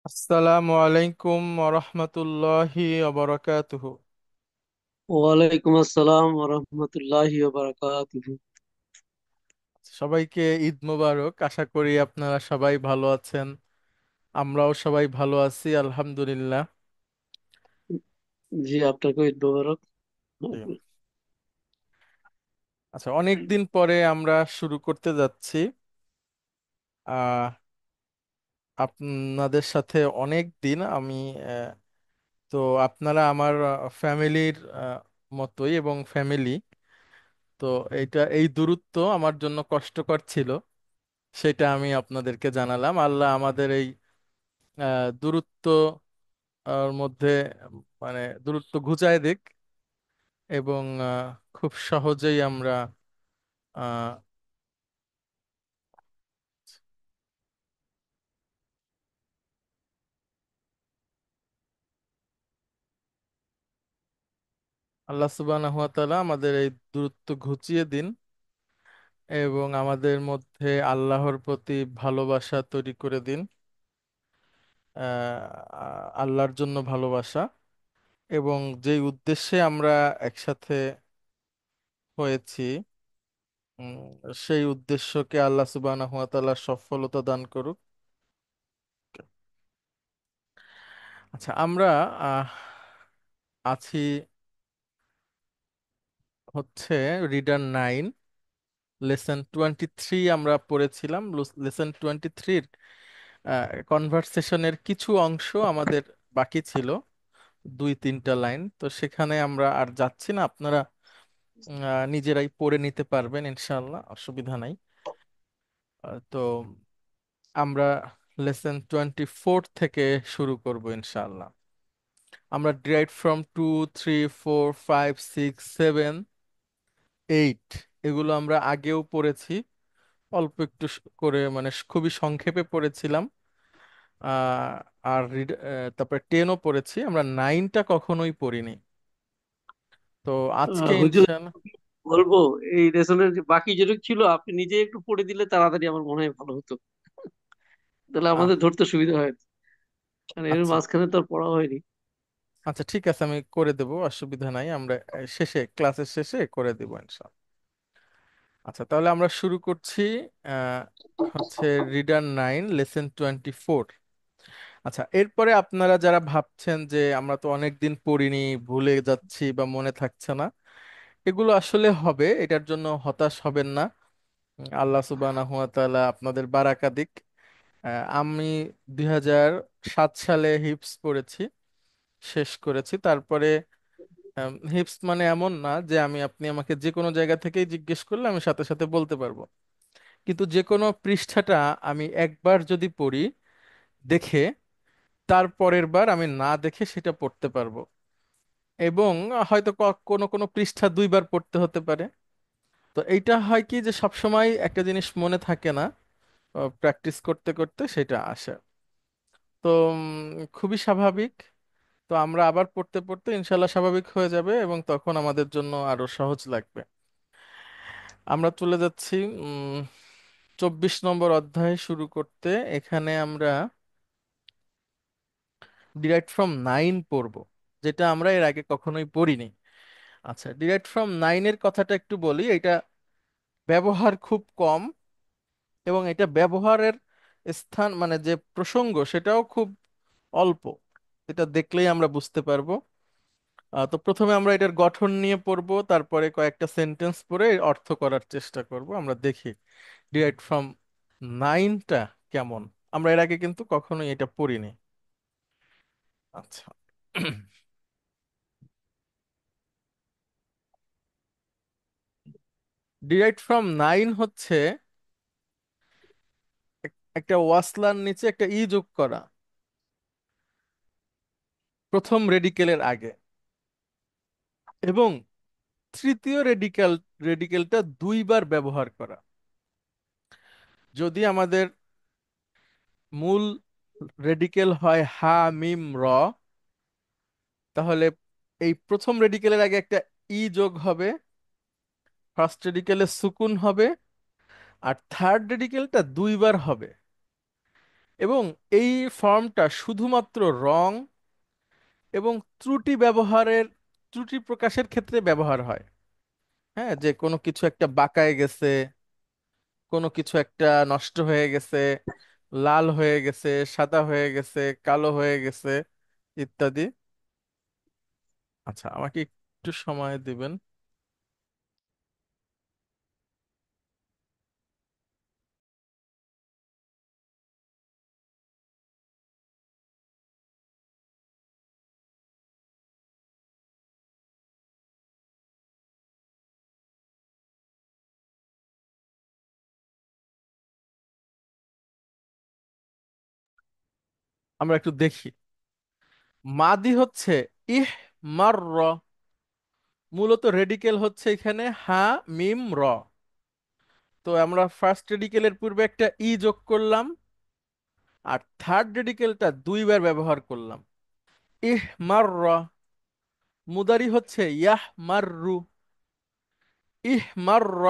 আসসালামু আলাইকুম রহমতুল্লাহি ওবরাকাতুহু। ওয়ালাইকুম আসসালাম ওরহমতুল্লাহি ওবারাকাতুহু। সবাইকে ঈদ মোবারক। আশা করি আপনারা সবাই ভালো আছেন। আমরাও সবাই ভালো আছি, আলহামদুলিল্লাহ। জি, আপনাকে ঈদ মোবারক। জি। আচ্ছা, অনেক দিন পরে আমরা শুরু করতে যাচ্ছি। আহ আপনাদের সাথে অনেক দিন আমি আহ, তো আপনারা আমার ফ্যামিলির মতোই এবং ফ্যামিলি। তো এই দূরত্ব আমার জন্য কষ্টকর ছিল, সেটা আমি আপনাদেরকে জানালাম। আল্লাহ আমাদের এই দূরত্ব মধ্যে মানে দূরত্ব ঘুচায় দিক, এবং খুব সহজেই আমরা আহ, আল্লাহ সুবহানাহু ওয়া তাআলা আমাদের এই দূরত্ব ঘুচিয়ে দিন, এবং আমাদের মধ্যে আল্লাহর প্রতি ভালোবাসা তৈরি করে দিন। আল্লাহর জন্য ভালোবাসা, এবং যেই উদ্দেশ্যে আমরা একসাথে হয়েছি, উম, সেই উদ্দেশ্যকে আল্লাহ সুবহানাহু ওয়া তাআলা সফলতা দান করুক। আচ্ছা, আমরা আহ, আছি হচ্ছে রিডার 9, লেসন 23 আমরা পড়েছিলাম। লেসন 23-র কনভারসেশনের কিছু অংশ আমাদের বাকি ছিল, 2-3টা লাইন। তো সেখানে আমরা আর যাচ্ছি না, আপনারা নিজেরাই পড়ে নিতে পারবেন, ইনশাল্লাহ, অসুবিধা নাই। তো আমরা লেসন 24 থেকে শুরু করব, ইনশাল্লাহ। আমরা ডিরাইভ ফ্রম 2, 3, 4, 5, 6, 7, 8 এগুলো আমরা আগেও পড়েছি, অল্প একটু করে, মানে খুবই সংক্ষেপে পড়েছিলাম। আহ, আর তারপরে 10ও পড়েছি, আমরা 9টা কখনোই পড়িনি। তো আজকে হুজুর, ইনশাল্লাহ। বলবো, এই লেসনের যে বাকি যেটুকু ছিল আপনি নিজে একটু পড়ে দিলে তাড়াতাড়ি আমার মনে হয় ভালো হতো। তাহলে আহ, আমাদের ধরতে সুবিধা হয়, কারণ এর আচ্ছা, মাঝখানে তো আর পড়া হয়নি। আচ্ছা, ঠিক আছে, আমি করে দেব, অসুবিধা নাই। আমরা শেষে, ক্লাসের শেষে করে দেব, ইনশাল্লাহ। আচ্ছা, তাহলে আমরা শুরু করছি। আহ, হচ্ছে রিডার 9, লেসন 24। আচ্ছা, এরপরে আপনারা যারা ভাবছেন যে আমরা তো অনেক দিন পড়িনি, ভুলে যাচ্ছি বা মনে থাকছে না, এগুলো আসলে হবে, এটার জন্য হতাশ হবেন না। আল্লাহ সুবহানাহু ওয়া তাআলা আপনাদের বারাকা দিক। আমি 2007 সালে হিফজ পড়েছি, শেষ করেছি। তারপরে হিফজ মানে এমন না যে আপনি আমাকে যে কোনো জায়গা থেকেই জিজ্ঞেস করলে আমি সাথে সাথে বলতে পারবো, কিন্তু যে কোনো পৃষ্ঠাটা আমি একবার যদি পড়ি দেখে, তারপরের বার আমি না দেখে সেটা পড়তে পারবো। এবং হয়তো কোনো কোনো পৃষ্ঠা দুইবার পড়তে হতে পারে। তো এইটা হয় কি, যে সবসময় একটা জিনিস মনে থাকে না, প্র্যাকটিস করতে করতে সেটা আসে। তো খুবই স্বাভাবিক। তো আমরা আবার পড়তে পড়তে ইনশাল্লাহ স্বাভাবিক হয়ে যাবে, এবং তখন আমাদের জন্য আরো সহজ লাগবে। আমরা চলে যাচ্ছি 24 নম্বর অধ্যায় শুরু করতে। এখানে আমরা ডিরাইভড ফ্রম 9 পড়ব, যেটা আমরা এর আগে কখনোই পড়িনি। আচ্ছা, ডিরাইভড ফ্রম 9-এর কথাটা একটু বলি। এটা ব্যবহার খুব কম, এবং এটা ব্যবহারের স্থান, মানে যে প্রসঙ্গ, সেটাও খুব অল্প। এটা দেখলেই আমরা বুঝতে পারবো। তো প্রথমে আমরা এটার গঠন নিয়ে পড়বো, তারপরে কয়েকটা সেন্টেন্স পড়ে এর অর্থ করার চেষ্টা করব। আমরা দেখি ডিরাইভড ফ্রম 9টা কেমন। আমরা এর আগে কিন্তু কখনোই এটা পড়িনি। আচ্ছা, ডিরাইভড ফ্রম 9 হচ্ছে একটা ওয়াসলার নিচে একটা ই যোগ করা, প্রথম রেডিকেলের আগে, এবং তৃতীয় রেডিকেলটা দুইবার ব্যবহার করা। যদি আমাদের মূল রেডিকেল হয় হা মিম র, তাহলে এই প্রথম রেডিকেলের আগে একটা ই যোগ হবে, ফার্স্ট রেডিকেলে সুকুন হবে, আর থার্ড রেডিকেলটা দুইবার হবে। এবং এই ফর্মটা শুধুমাত্র রং এবং ত্রুটি প্রকাশের ক্ষেত্রে ব্যবহার হয়। হ্যাঁ, যে কোনো কিছু একটা বাঁকায় গেছে, কোনো কিছু একটা নষ্ট হয়ে গেছে, লাল হয়ে গেছে, সাদা হয়ে গেছে, কালো হয়ে গেছে, ইত্যাদি। আচ্ছা, আমাকে একটু সময় দিবেন। আমরা একটু দেখি। মাদি হচ্ছে ইহ মার র, মূলত রেডিকেল হচ্ছে এখানে হা মিম র। তো আমরা ফার্স্ট রেডিকেলের পূর্বে একটা ই যোগ করলাম, আর থার্ড রেডিকেলটা দুইবার ব্যবহার করলাম, ইহ মার র। মুদারি হচ্ছে ইয়াহ মাররু, ইহ মার র,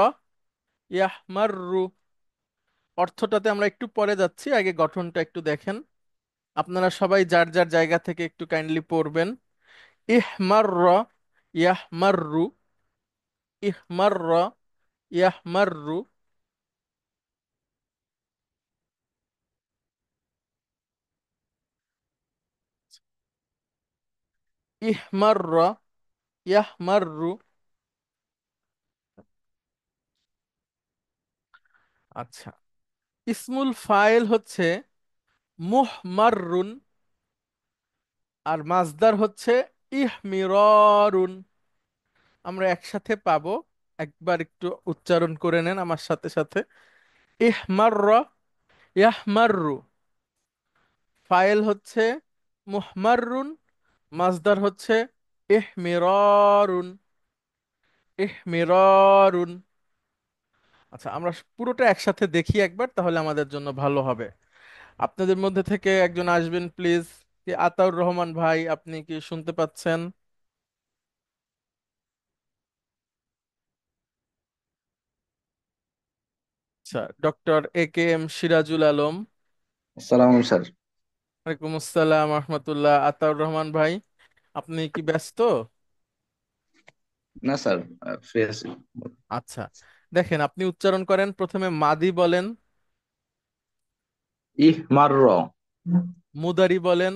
ইয়াহ মাররু। অর্থটাতে আমরা একটু পরে যাচ্ছি, আগে গঠনটা একটু দেখেন। আপনারা সবাই যার যার জায়গা থেকে একটু কাইন্ডলি পড়বেন। ইহ মার র, ইয়াহ মাররু, ইহ মার র, ইয়াহ মাররু। ইহ মার র, ইয়াহ মাররু। আচ্ছা, ইসমুল ফাইল হচ্ছে মুহমাররুন, আর মাসদার হচ্ছে ইহমিররুন। আমরা একসাথে পাবো, একবার একটু উচ্চারণ করে নেন আমার সাথে সাথে। ইহমাররা, ইয়াহমাররু। ফাইল হচ্ছে মুহমাররুন, মাসদার হচ্ছে ইহমিররুন, ইহমিররুন। আচ্ছা, আমরা পুরোটা একসাথে দেখি একবার, তাহলে আমাদের জন্য ভালো হবে। আপনাদের মধ্যে থেকে একজন আসবেন প্লিজ। কি আতাউর রহমান ভাই, আপনি কি শুনতে পাচ্ছেন? আচ্ছা, doctor A K M Sirajul Alam. সালাম স্যার। ওয়ালাইকুম আসসালাম রহমতুল্লাহ। আতাউর রহমান ভাই, আপনি কি ব্যস্ত? না স্যার, ফ্রি আছি। আচ্ছা, দেখেন, আপনি উচ্চারণ করেন, প্রথমে মাদি বলেন, ইহ মারর, মুদারি বলেন,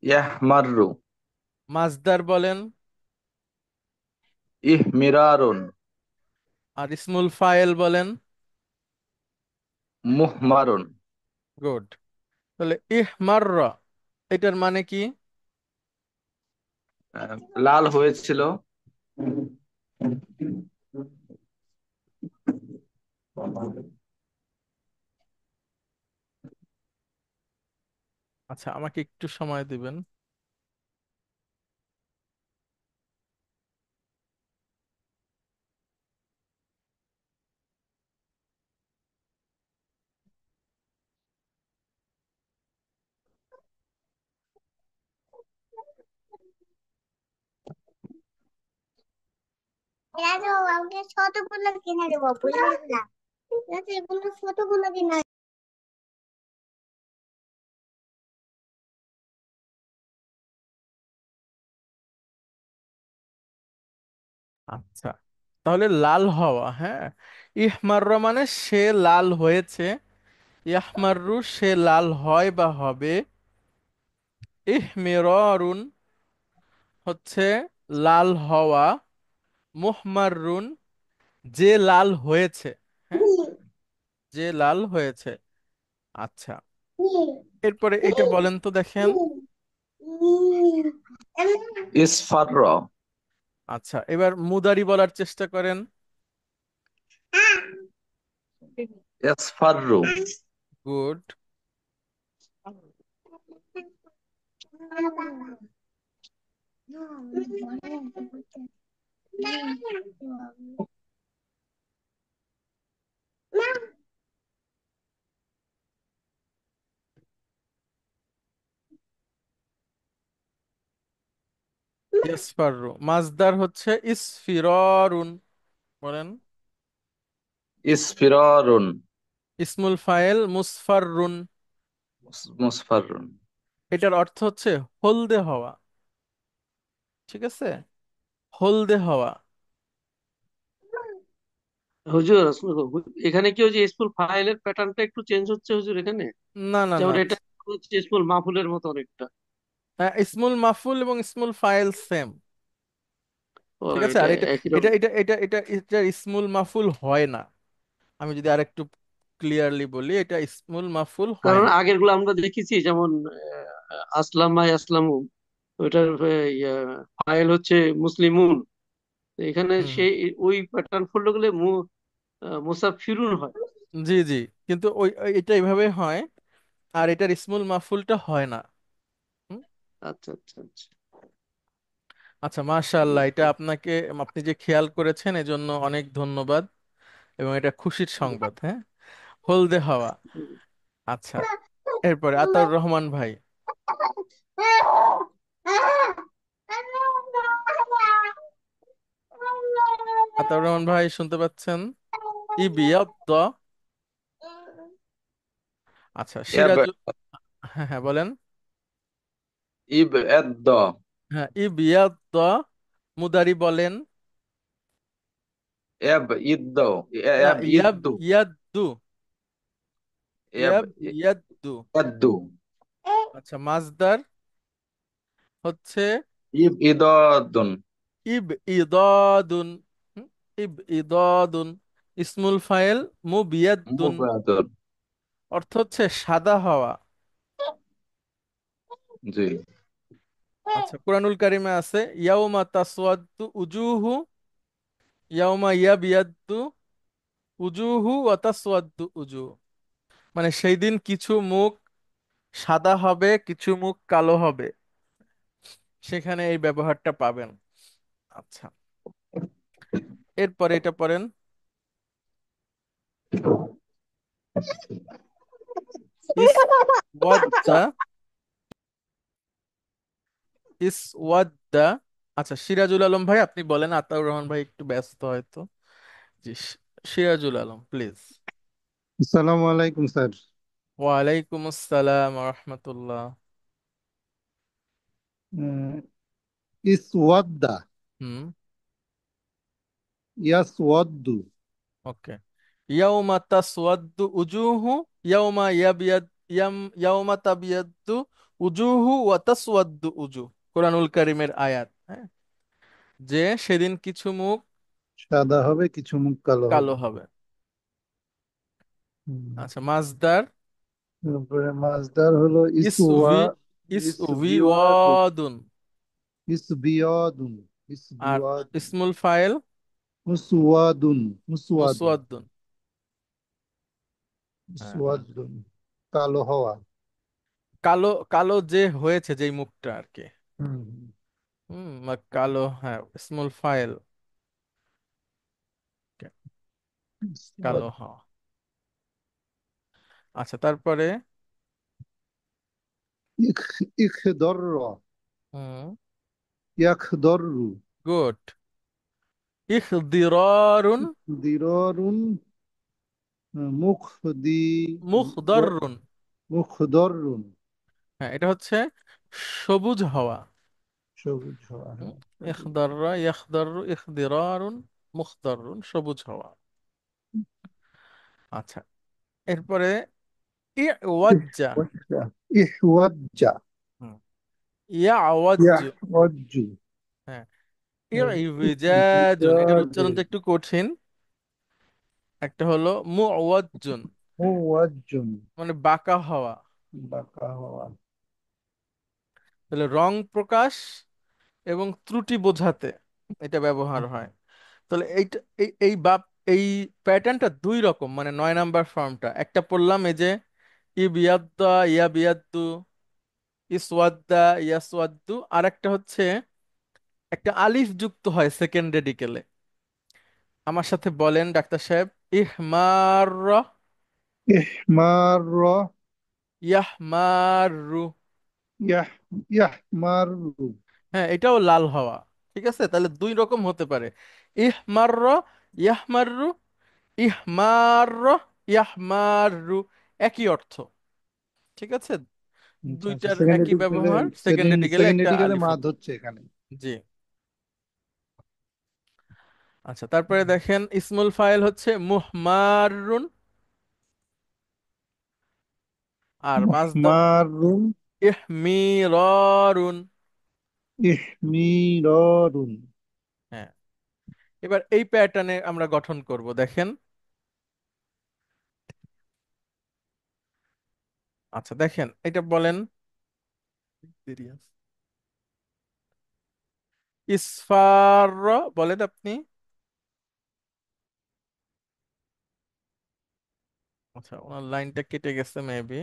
ইয়াহ মাররু, মাজদার বলেন, ইহ মিরারুন, আর ইসমুল ফায়েল বলেন। মুহমারুন। গুড। তাহলে ইহমাররা, এটার মানে কি? লাল হয়েছিল। আচ্ছা, আমাকে একটু সময় দিবেন। রাজু আমাকে ছোটগুলো কিনে দেবো বুঝলি না রাজু এগুলো ছোটগুলো কিনে আচ্ছা, তাহলে লাল হওয়া, হ্যাঁ। ইহমাররা মানে সে লাল হয়েছে, ইয়াহমাররু সে লাল হয় বা হবে। ইহমিররুন হচ্ছে লাল হওয়া, মুহমাররুন যে লাল হয়েছে, হ্যাঁ, যে লাল হয়েছে। আচ্ছা, এরপরে এটা বলেন তো দেখেন। ইসফারর, আচ্ছা, এবার মুদারি বলার চেষ্টা করেন। ইসফাররু, গুড। ইসফাররু, মাজদার হচ্ছে ইসফিররুন। বলেন। ইসফিরারুন, ইসমুল ফাইল মুসফাররুন। মুসফাররুন। এটার অর্থ হচ্ছে হলদে হওয়া। ঠিক আছে, হলদে হওয়া। হুজুর এখানে কি ওই যে স্কুল ফাইলের প্যাটার্নটা একটু চেঞ্জ হচ্ছে হুজুর এখানে? না না যেমন না, এটা হচ্ছে স্কুল মাহফুলের মতো অনেকটা। ইসমুল মাফুল এবং ইসমুল ফাইল সেম। ও, ঠিক আছে, এটা আর এটা একই এটা রকম। এটা এটা এটা এটা ইসমুল মাফুল হয় না। আমি যদি আরেকটু ক্লিয়ারলি বলি, এটা ইসমুল মাফুল হয় কারণ না। আগের গুলো আমরা দেখেছি, যেমন আসলাম মাই আসলামু, ওইটার ফাইল হচ্ছে মুসলিমুন। তো এখানে হুম, সেই ওই প্যাটার্ন ফলো গেলে মুসাফিরুন হয়। জি জি, কিন্তু এটা এইভাবে হয়, আর এটার ইসমুল মাফুলটা হয় না। হুম, আচ্ছা আচ্ছা আচ্ছা। আচ্ছা, মাশাআল্লাহ, এটা আপনাকে, আপনি যে খেয়াল করেছেন এজন্য অনেক ধন্যবাদ, এবং এটা খুশির সংবাদ। হ্যাঁ, হলদে হাওয়া। আচ্ছা, এরপরে আতাউর রহমান ভাই। আতাউর রহমান ভাই শুনতে পাচ্ছেন? ইবিয়াদ্দ। আচ্ছা, এব সিরাজুল, হ্যাঁ হ্যাঁ বলেন। ইব এদ্দ হ্যাঁ, ইবিয়াদ্দ, মুদারি বলেন। এব ইদ্দ এব ইয়াব ইদ্দু ইয়াদ্দু, এব ইয়াব ইয়াদ্দু। এদ্দু আচ্ছা, মাজদার হচ্ছে ইব ইদদুন ইব ইদাদুন। হুম, ইব ইদাদুন। ইসমুল ফাইল মুবিয়াদ্দুন, মুবাদুন। অর্থ হচ্ছে সাদা হওয়া। জি। আচ্ছা, কুরআনুল কারিমে আছে ইয়াউমা তাসওয়াদ্দু উজুহু, ইয়াউমা ইয়াবিয়াদ্দু উজুহু ওয়া তাসওয়াদ্দু উজুহ। মানে সেই দিন কিছু মুখ সাদা হবে, কিছু মুখ কালো হবে, সেখানে এই ব্যবহারটা পাবেন। আচ্ছা, এরপরে এটা পড়েন। ইস ওয়াদ্দা, ইস ওয়াদ্দা। আচ্ছা, সিরাজুল আলম ভাই আপনি বলেন, আতাউর রহমান ভাই একটু ব্যস্ত হয়তো। জি, সিরাজুল আলম প্লিজ। আসসালামু আলাইকুম স্যার। ওয়ালাইকুম আসসালাম রহমতুল্লাহ। উম, ইসওয়াদ্দা, হুম, ইয়াসওয়াদ্দু। ওকে। ইয়াউমা তাসওয়াদ্দু উজুহু, ইয়াউমা ইয়াবিয়াদ, ইয়াউমা তাবিয়াদ্দু উজুহু ওয়া তাসওয়াদ্দু উজুহ। কোরআনুল কারীমের আয়াত। হ্যাঁ, যে সেদিন কিছু মুখ সাদা হবে, কিছু মুখ কালো কালো হবে। হবে। হুম। আচ্ছা, মাজদার তারপরে মাসদার হলো ইসউভি, ইসউভি ইসবিওয়াদুন, ওয়াদুন। ইসবিয়াদুন, আর ইসবিওয়াদুন, ইসমুল ফাইল মুসওয়াদুন, মুসওয়াদুন, মুসওয়াদ্দুন। হ্যাঁ, মুসওয়াদুন, কালো হওয়া। কালো, কালো যে হয়েছে যেই মুখটা আর কি। হুম। বা কালো, হ্যাঁ, ইসমুল ফাইল কালো হওয়া। আচ্ছা, তারপরে ইখ ইখদর, হুম, ইয়াখদরু, গুড। ইখদিরারুন, দিররুন, মুখদি, মুখদাররুন। মুখদরুন, হ্যাঁ, এটা হচ্ছে সবুজ হওয়া। সবুজ হওয়া। হুম, হ্যাঁ। ইখদাররা ইখদাররু ইখদিরারুন, মুখদাররুন, সবুজ হওয়া। আচ্ছা, এরপরে ইওয়াজ্জা। ইহওয়াজ্জা, ইহওয়াজ্জা, হুম, ইয়াওয়াজ্জু। ইয়াহওয়াজ্জু, হ্যাঁ, ইউজাজুন, এটার উচ্চারণটা একটু কঠিন। একটা হলো মুওয়াজ্জুন, মুওয়াজ্জুন, মানে বাঁকা হওয়া। বাঁকা হওয়া। তাহলে রং প্রকাশ এবং ত্রুটি বোঝাতে এটা ব্যবহার হয়। তাহলে এইটা, এই বাপ, এই প্যাটার্নটা দুই রকম, মানে 9 নাম্বার ফর্মটা একটা পড়লাম, এই যে ইবিয়াদ্দা ইয়াবিয়াদ্দু, ইসওয়াদ্দা ইয়াসওয়াদ্দু, আর একটা হচ্ছে একটা আলিফ যুক্ত হয় সেকেন্ড রেডিকেলে। আমার সাথে বলেন ডাক্তার সাহেব, ইহমার, ইহমাররা, ইয়াহমারু। ইয়াহ ইয়াহমারু, হ্যাঁ, এটাও লাল হওয়া। ঠিক আছে, তাহলে দুই রকম হতে পারে, ইহমার, ইয়াহমারু, ইহমার, ইয়াহমারু, একই অর্থ। ঠিক আছে, আচ্ছা আচ্ছা, দুইটার সেকেন্ড একই এডিকেলে, ব্যবহার, সেকেন্ডারি গেলে সেকেন্ড একটা এডিকেলে আলিফ মাদ হবে। হচ্ছে এখানে। জি। আচ্ছা, তারপরে দেখেন ইসমুল ফাইল হচ্ছে মুহমারুন, আর মাজদার মুহমারুন, ইহমিরারুন। ইহমিরারুন। হ্যাঁ, এবার এই প্যাটার্নে আমরা গঠন করব, দেখেন। আচ্ছা দেখেন, এটা বলেন। ইসফার, বলেন আপনি। আচ্ছা, ওনার লাইনটা কেটে গেছে মেবি।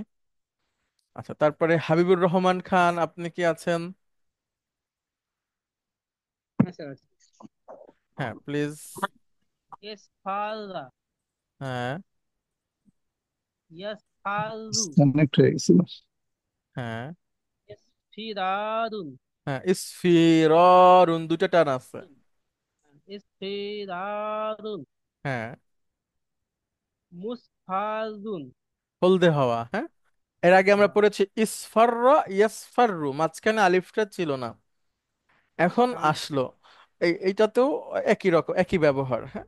আচ্ছা, তারপরে হাবিবুর রহমান খান, আপনি কি আছেন? আচ্ছা আচ্ছা। হ্যাঁ প্লিজ। ইসফারা, হ্যাঁ। ইয়াসফারু, কানেক্ট হয়ে গেছিল। হ্যাঁ। ইসফিরারুন, হ্যাঁ, ইসফিররুন, দুটা টান আছে। ইসফিরারুন, হ্যাঁ। মুসফারুন। হলদে হওয়া, হ্যাঁ। এর আগে আমরা আহ, পড়েছি ইসফাররা ইয়াসফাররু, মাঝখানে আলিফটা ছিল না, এখন কাম- আসলো। এইটাতেও একই রকম, একই ব্যবহার, হ্যাঁ।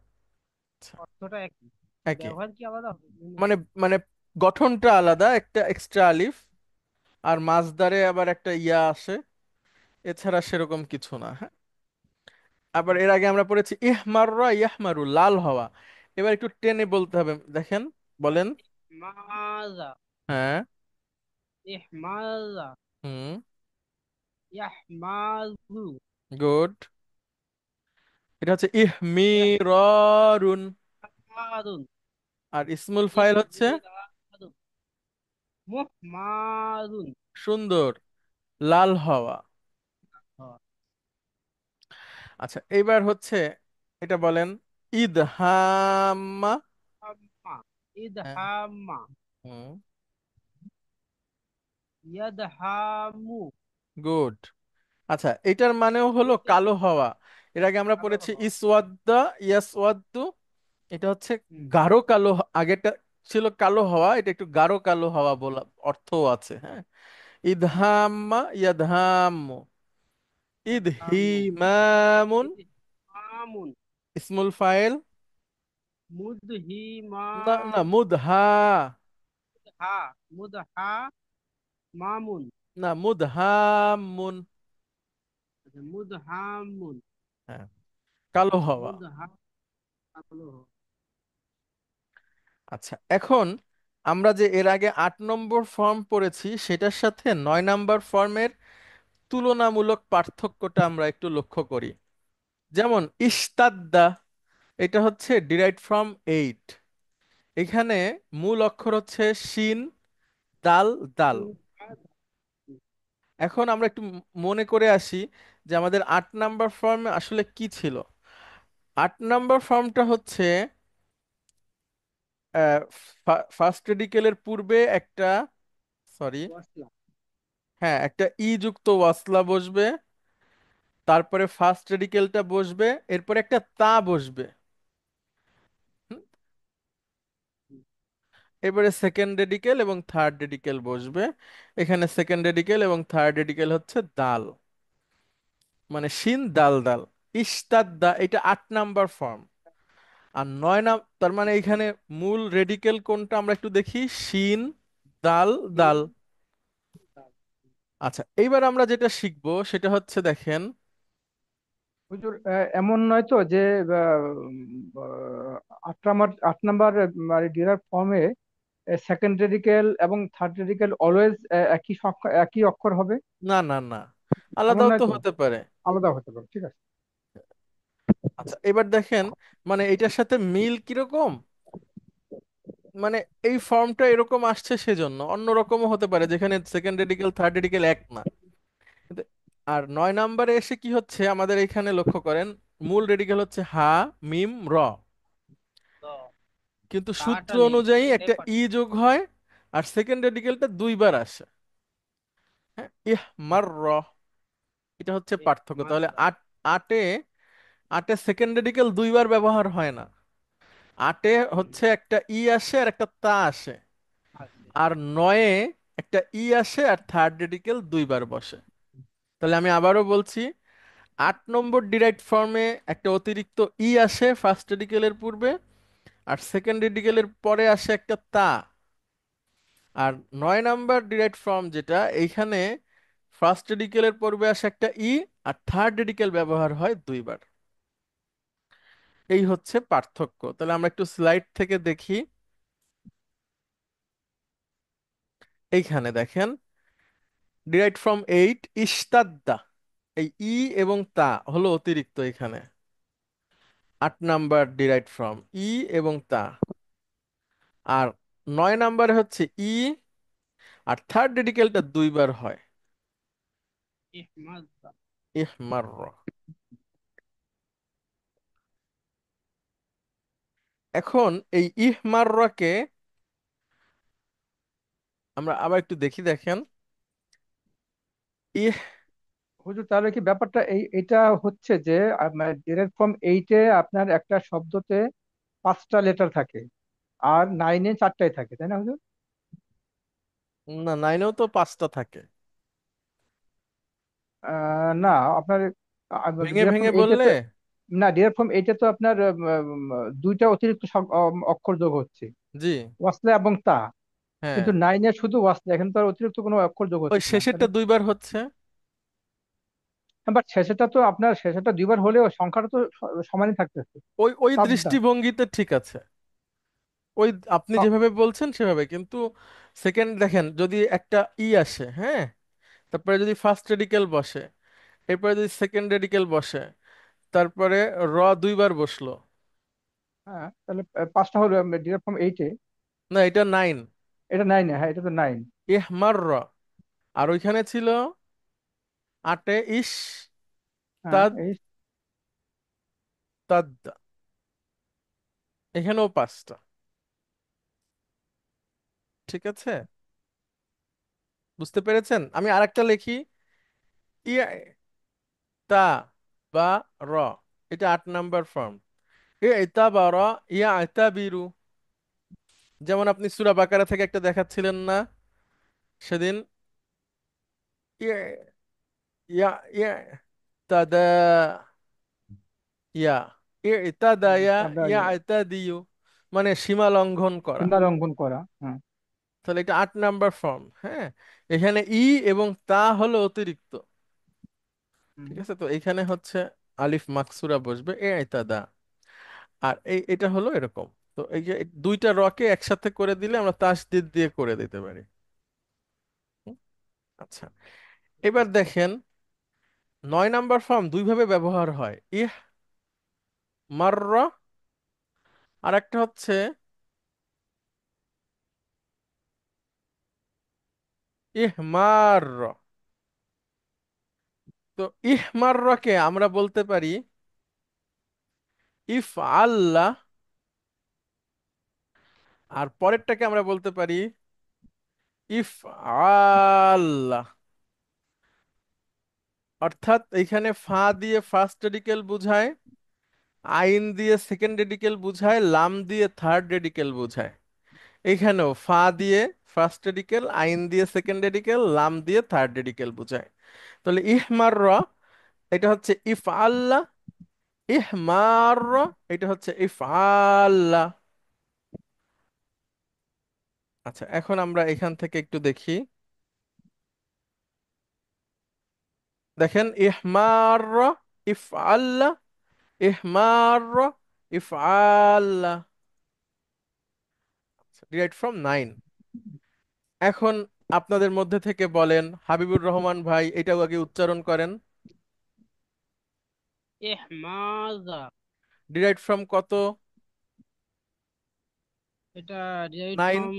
আচ্ছা, অর্থটা একই, একই, ব্যবহার কি আলাদা হবে? মানে মানে গঠনটা আলাদা, একটা এক্সট্রা আলিফ, আর মাঝদারে আবার একটা ইয়া আসে, এছাড়া সেরকম কিছু না, হ্যাঁ। আবার এর আগে আমরা পড়েছি ইহমাররা ইয়াহমারু, লাল হওয়া। এবার একটু টেনে বলতে হবে, দেখেন, বলেন। মাযা, হ্যাঁ। ইহমাযা, হুম। ইয়াহমাযু, গুড। এটা হচ্ছে ইহমিরারুন। ইয়াহমারুন, আর ইসমুল ফাইল হচ্ছে ইহমিরারুন, মুহমারুন। সুন্দর, লাল হওয়া। হ্যাঁ, আচ্ছা, এইবার হচ্ছে, এটা বলেন ইদহাম্মা। হাম্মা, হ্যাঁ। ইদহাম্মা, হুম। ইয়াদহামু, গুড। আচ্ছা, এটার মানেও হলো কালো হওয়া। এর আগে আমরা ভালো পড়েছি হওয়া। ইসওয়াদ্দা ইয়াসওয়াদ্দু, এটা হচ্ছে হুম, গাঢ় কালো আগেরটা ছিল কালো হওয়া, এটা একটু গাঢ় কালো হওয়া বলা অর্থও আছে, হ্যাঁ। হুম, ইদহাম্মা ইয়াদহাম্মু। ইয়াদহামু, ইদহিমামুন, ইদহামুন, ইসমুল ফাইল। না না, মুদহিমাম, মুদহা। হা, মুদহা, মামুন, না, মুদহামুন। আচ্ছা, মুদহামুন, হ্যাঁ, কালো হওয়া। মুদহা, ভালো হওয়া। আচ্ছা, এখন আমরা যে এর আগে 8 নম্বর ফর্ম পড়েছি, সেটার সাথে 9 নম্বর ফর্মের তুলনামূলক পার্থক্যটা আমরা একটু লক্ষ্য করি। যেমন ইস্তাদ্দা, এটা হচ্ছে ডিরাইভড ফ্রম এইট। এখানে মূল অক্ষর হচ্ছে শিন, দাল, দাল। হুম, এখন আমরা একটু মনে করে আসি যে আমাদের 8 নম্বর ফর্মে আসলে কি ছিল। 8 নম্বর ফর্মটা হচ্ছে ফার্স্ট রেডিকেলের পূর্বে একটা, সরি, ওয়াসলা, হ্যাঁ, একটা ই যুক্ত ওয়াসলা বসবে, তারপরে ফার্স্ট রেডিকেলটা বসবে, এরপরে একটা তা বসবে। হুম, হুম, এবারে সেকেন্ড রেডিকেল এবং থার্ড রেডিকেল বসবে। এখানে সেকেন্ড রেডিকেল এবং থার্ড রেডিকেল হচ্ছে দাল, মানে শিন দাল দাল। ইস্তাদ্দা, এটা 8 নম্বর ফর্ম। আর 9 নাম, তার মানে এখানে মূল রেডিকেল কোনটা আমরা একটু দেখি, শিন, দাল, হুম, দাল। আচ্ছা, এইবার আমরা যেটা শিখবো সেটা হচ্ছে, দেখেন। হুজুর, এমন নয় তো যে 8 নাম্বার মানে ডিরার ফর্মে সেকেন্ড রেডিকেল এবং থার্ড রেডিকেল অলওয়েজ একই অক্ষর হবে? না না না, এমন আলাদাও নয় তো তো, হতে পারে। আলাদা হতে পারে, ঠিক আছে। আচ্ছা, এবার দেখেন, মানে এটার সাথে মিল কিরকম, মানে এই ফর্মটা এরকম আসছে সেজন্য, অন্যরকমও হতে পারে যেখানে সেকেন্ড রেডিকেল থার্ড রেডিকেল এক না। কিন্তু আর 9 নম্বরে এসে কি হচ্ছে আমাদের এখানে লক্ষ্য করেন, মূল রেডিকেল হচ্ছে হা, মিম, র, তো কিন্তু সূত্র তাটা নেই, অনুযায়ী এটাই একটা ই পার্থক্য। যোগ হয়, আর সেকেন্ড রেডিকেলটা দুইবার আসে, হ্যাঁ, ইহমার র। এটা হচ্ছে পার্থক্য। তাহলে মাররা, আটে আটে সেকেন্ড রেডিকেল দুইবার ব্যবহার হয় না। আটে হুম, হচ্ছে একটা ই আসে আর একটা তা আসে। আছে, আর নয়ে একটা ই আসে আর থার্ড রেডিকেল দুইবার বসে। তাহলে আমি আবারও বলছি, 8 নম্বর ডিরাইভড ফর্মে একটা অতিরিক্ত ই আসে ফার্স্ট রেডিকেলের পূর্বে, আর সেকেন্ড রেডিকেলের পরে আসে একটা তা। আর 9 নাম্বার ডিরাইভড ফর্ম যেটা, এইখানে ফার্স্ট রেডিকেলের পূর্বে আসে একটা ই, আর থার্ড রেডিকেল ব্যবহার হয় দুইবার। এই হচ্ছে পার্থক্য। তাহলে আমরা একটু স্লাইড থেকে দেখি। এইখানে দেখেন, ডিরাইভড ফ্রম 8 ইস্তাদ্দা, এই ই এবং তা হলো অতিরিক্ত এখানে। 8 নাম্বার ডিরাইভড ফ্রম ই এবং তা। আর 9 নাম্বারে হচ্ছে ই, আর থার্ড রেডিকেলটা দুইবার হয়, ইহমাজ্জা। ইহমার। এখন এই ইহমাররাকে আমরা আবার একটু দেখি, দেখেন। ইহ, হুজুর, তাহলে কি ব্যাপারটা এটা হচ্ছে যে ডিরেক্ট ফ্রম এইটে আপনার একটা শব্দতে 5টা লেটার থাকে, আর 9-এ 4টাই থাকে, তাই না হুজুর? না, 9-এও তো 5টা থাকে। না, আপনার ভেঙে ডিরেক্ট ফ্রম ভেঙে এইটে বললে, তো, না, ডিরেক্ট ফ্রম এইটে তো আপনার 2টা অতিরিক্ত অক্ষর যোগ হচ্ছে, জি, ওয়াসলা এবং তা। হ্যাঁ, কিন্তু 9-এ শুধু ওয়াসলা, এখানে তো আর অতিরিক্ত কোনো অক্ষর যোগ ওই হচ্ছে না শেষেরটা তাহলে। দুইবার হচ্ছে। বাট শেষেটা তো আপনার, শেষেটা দুইবার হলেও সংখ্যাটা তো সমানই থাকতেছে। ওই ওই সাদ্দা। দৃষ্টিভঙ্গিতে ঠিক আছে, ওই আপনি স- যেভাবে বলছেন সেভাবে। কিন্তু সেকেন্ড দেখেন, যদি একটা ই আসে, হ্যাঁ, তারপরে যদি ফার্স্ট রেডিকেল বসে, এরপরে যদি সেকেন্ড রেডিকেল বসে, তারপরে র দুইবার বসলো। হ্যাঁ, তাহলে 5টা হলো ডিরেক্ট ফ্রম এইটে। না, এটা 9, এটা 9, হ্যাঁ এটা তো 9। ইহমার র। আর ওইখানে ছিল 8-এ ইস হ্যাঁ তাদ, এই। তাদ, এখানেও 5টা। ঠিক আছে, বুঝতে পেরেছেন? আমি আরেকটা লিখি, ইয়া, তা বা র, এটা 8 নাম্বার ফর্ম। এ ইতা বা র, ইয়া ইতা বিরু। যেমন আপনি সূরা বাকারা থেকে একটা দেখাচ্ছিলেন না সেদিন, ইয়া, ইয়া, ইয়া তাদা, ইয়া, ইতা দায়া, তারপরে ইয়া ইতা দিয়ু, মানে সীমা লঙ্ঘন করা। সীমা লঙ্ঘন করা, হ্যাঁ। তাহলে এটা 8 নাম্বার ফর্ম, হ্যাঁ। এখানে ই এবং তা হলো অতিরিক্ত। হুম। ঠিক আছে, তো এখানে হচ্ছে আলিফ মাকসুরা বসবে, এ ইতা দা। আর এটা হলো এরকম। তো এই যে এই দুইটা রকে একসাথে করে দিলে আমরা তাসদিদ দিয়ে করে দিতে পারি। হুম, আচ্ছা, এবার দেখেন, 9 নাম্বার ফর্ম দুইভাবে ব্যবহার হয়, ইহ মাররা, আর একটা হচ্ছে ইহ মার। তো ইহ মাররাকে আমরা বলতে পারি ইফ আল্লাহ, আর পরেরটাকে আমরা বলতে পারি ইফ আল্লাহ। অর্থাৎ এখানে ফা দিয়ে ফার্স্ট রেডিকেল বুঝায়, আইন দিয়ে সেকেন্ড রেডিকেল বুঝায়, লাম দিয়ে থার্ড রেডিকেল বুঝায়। এখানেও ফা দিয়ে ফার্স্ট রেডিকেল, আইন দিয়ে সেকেন্ড রেডিকেল, লাম দিয়ে থার্ড রেডিকেল বুঝায়। তাহলে ইহমার র, এটা হচ্ছে ইফ আল্লাহ, ইহমার র, এটা হচ্ছে ইফ আল্লাহ। আচ্ছা, এখন আমরা এখান থেকে একটু দেখি, দেখেন, ইহমার র, ইফ আল্লাহ, ইহমার র, ইফ আল্লাহ, ডিরাইভড ফ্রম 9। এখন আপনাদের মধ্যে থেকে বলেন, হাবিবুর রহমান ভাই, এটাও আগে উচ্চারণ করেন। ইহমাজা। ডিরাইভড ফ্রম কত? এটা ডিরাইভড 9, ফ্রম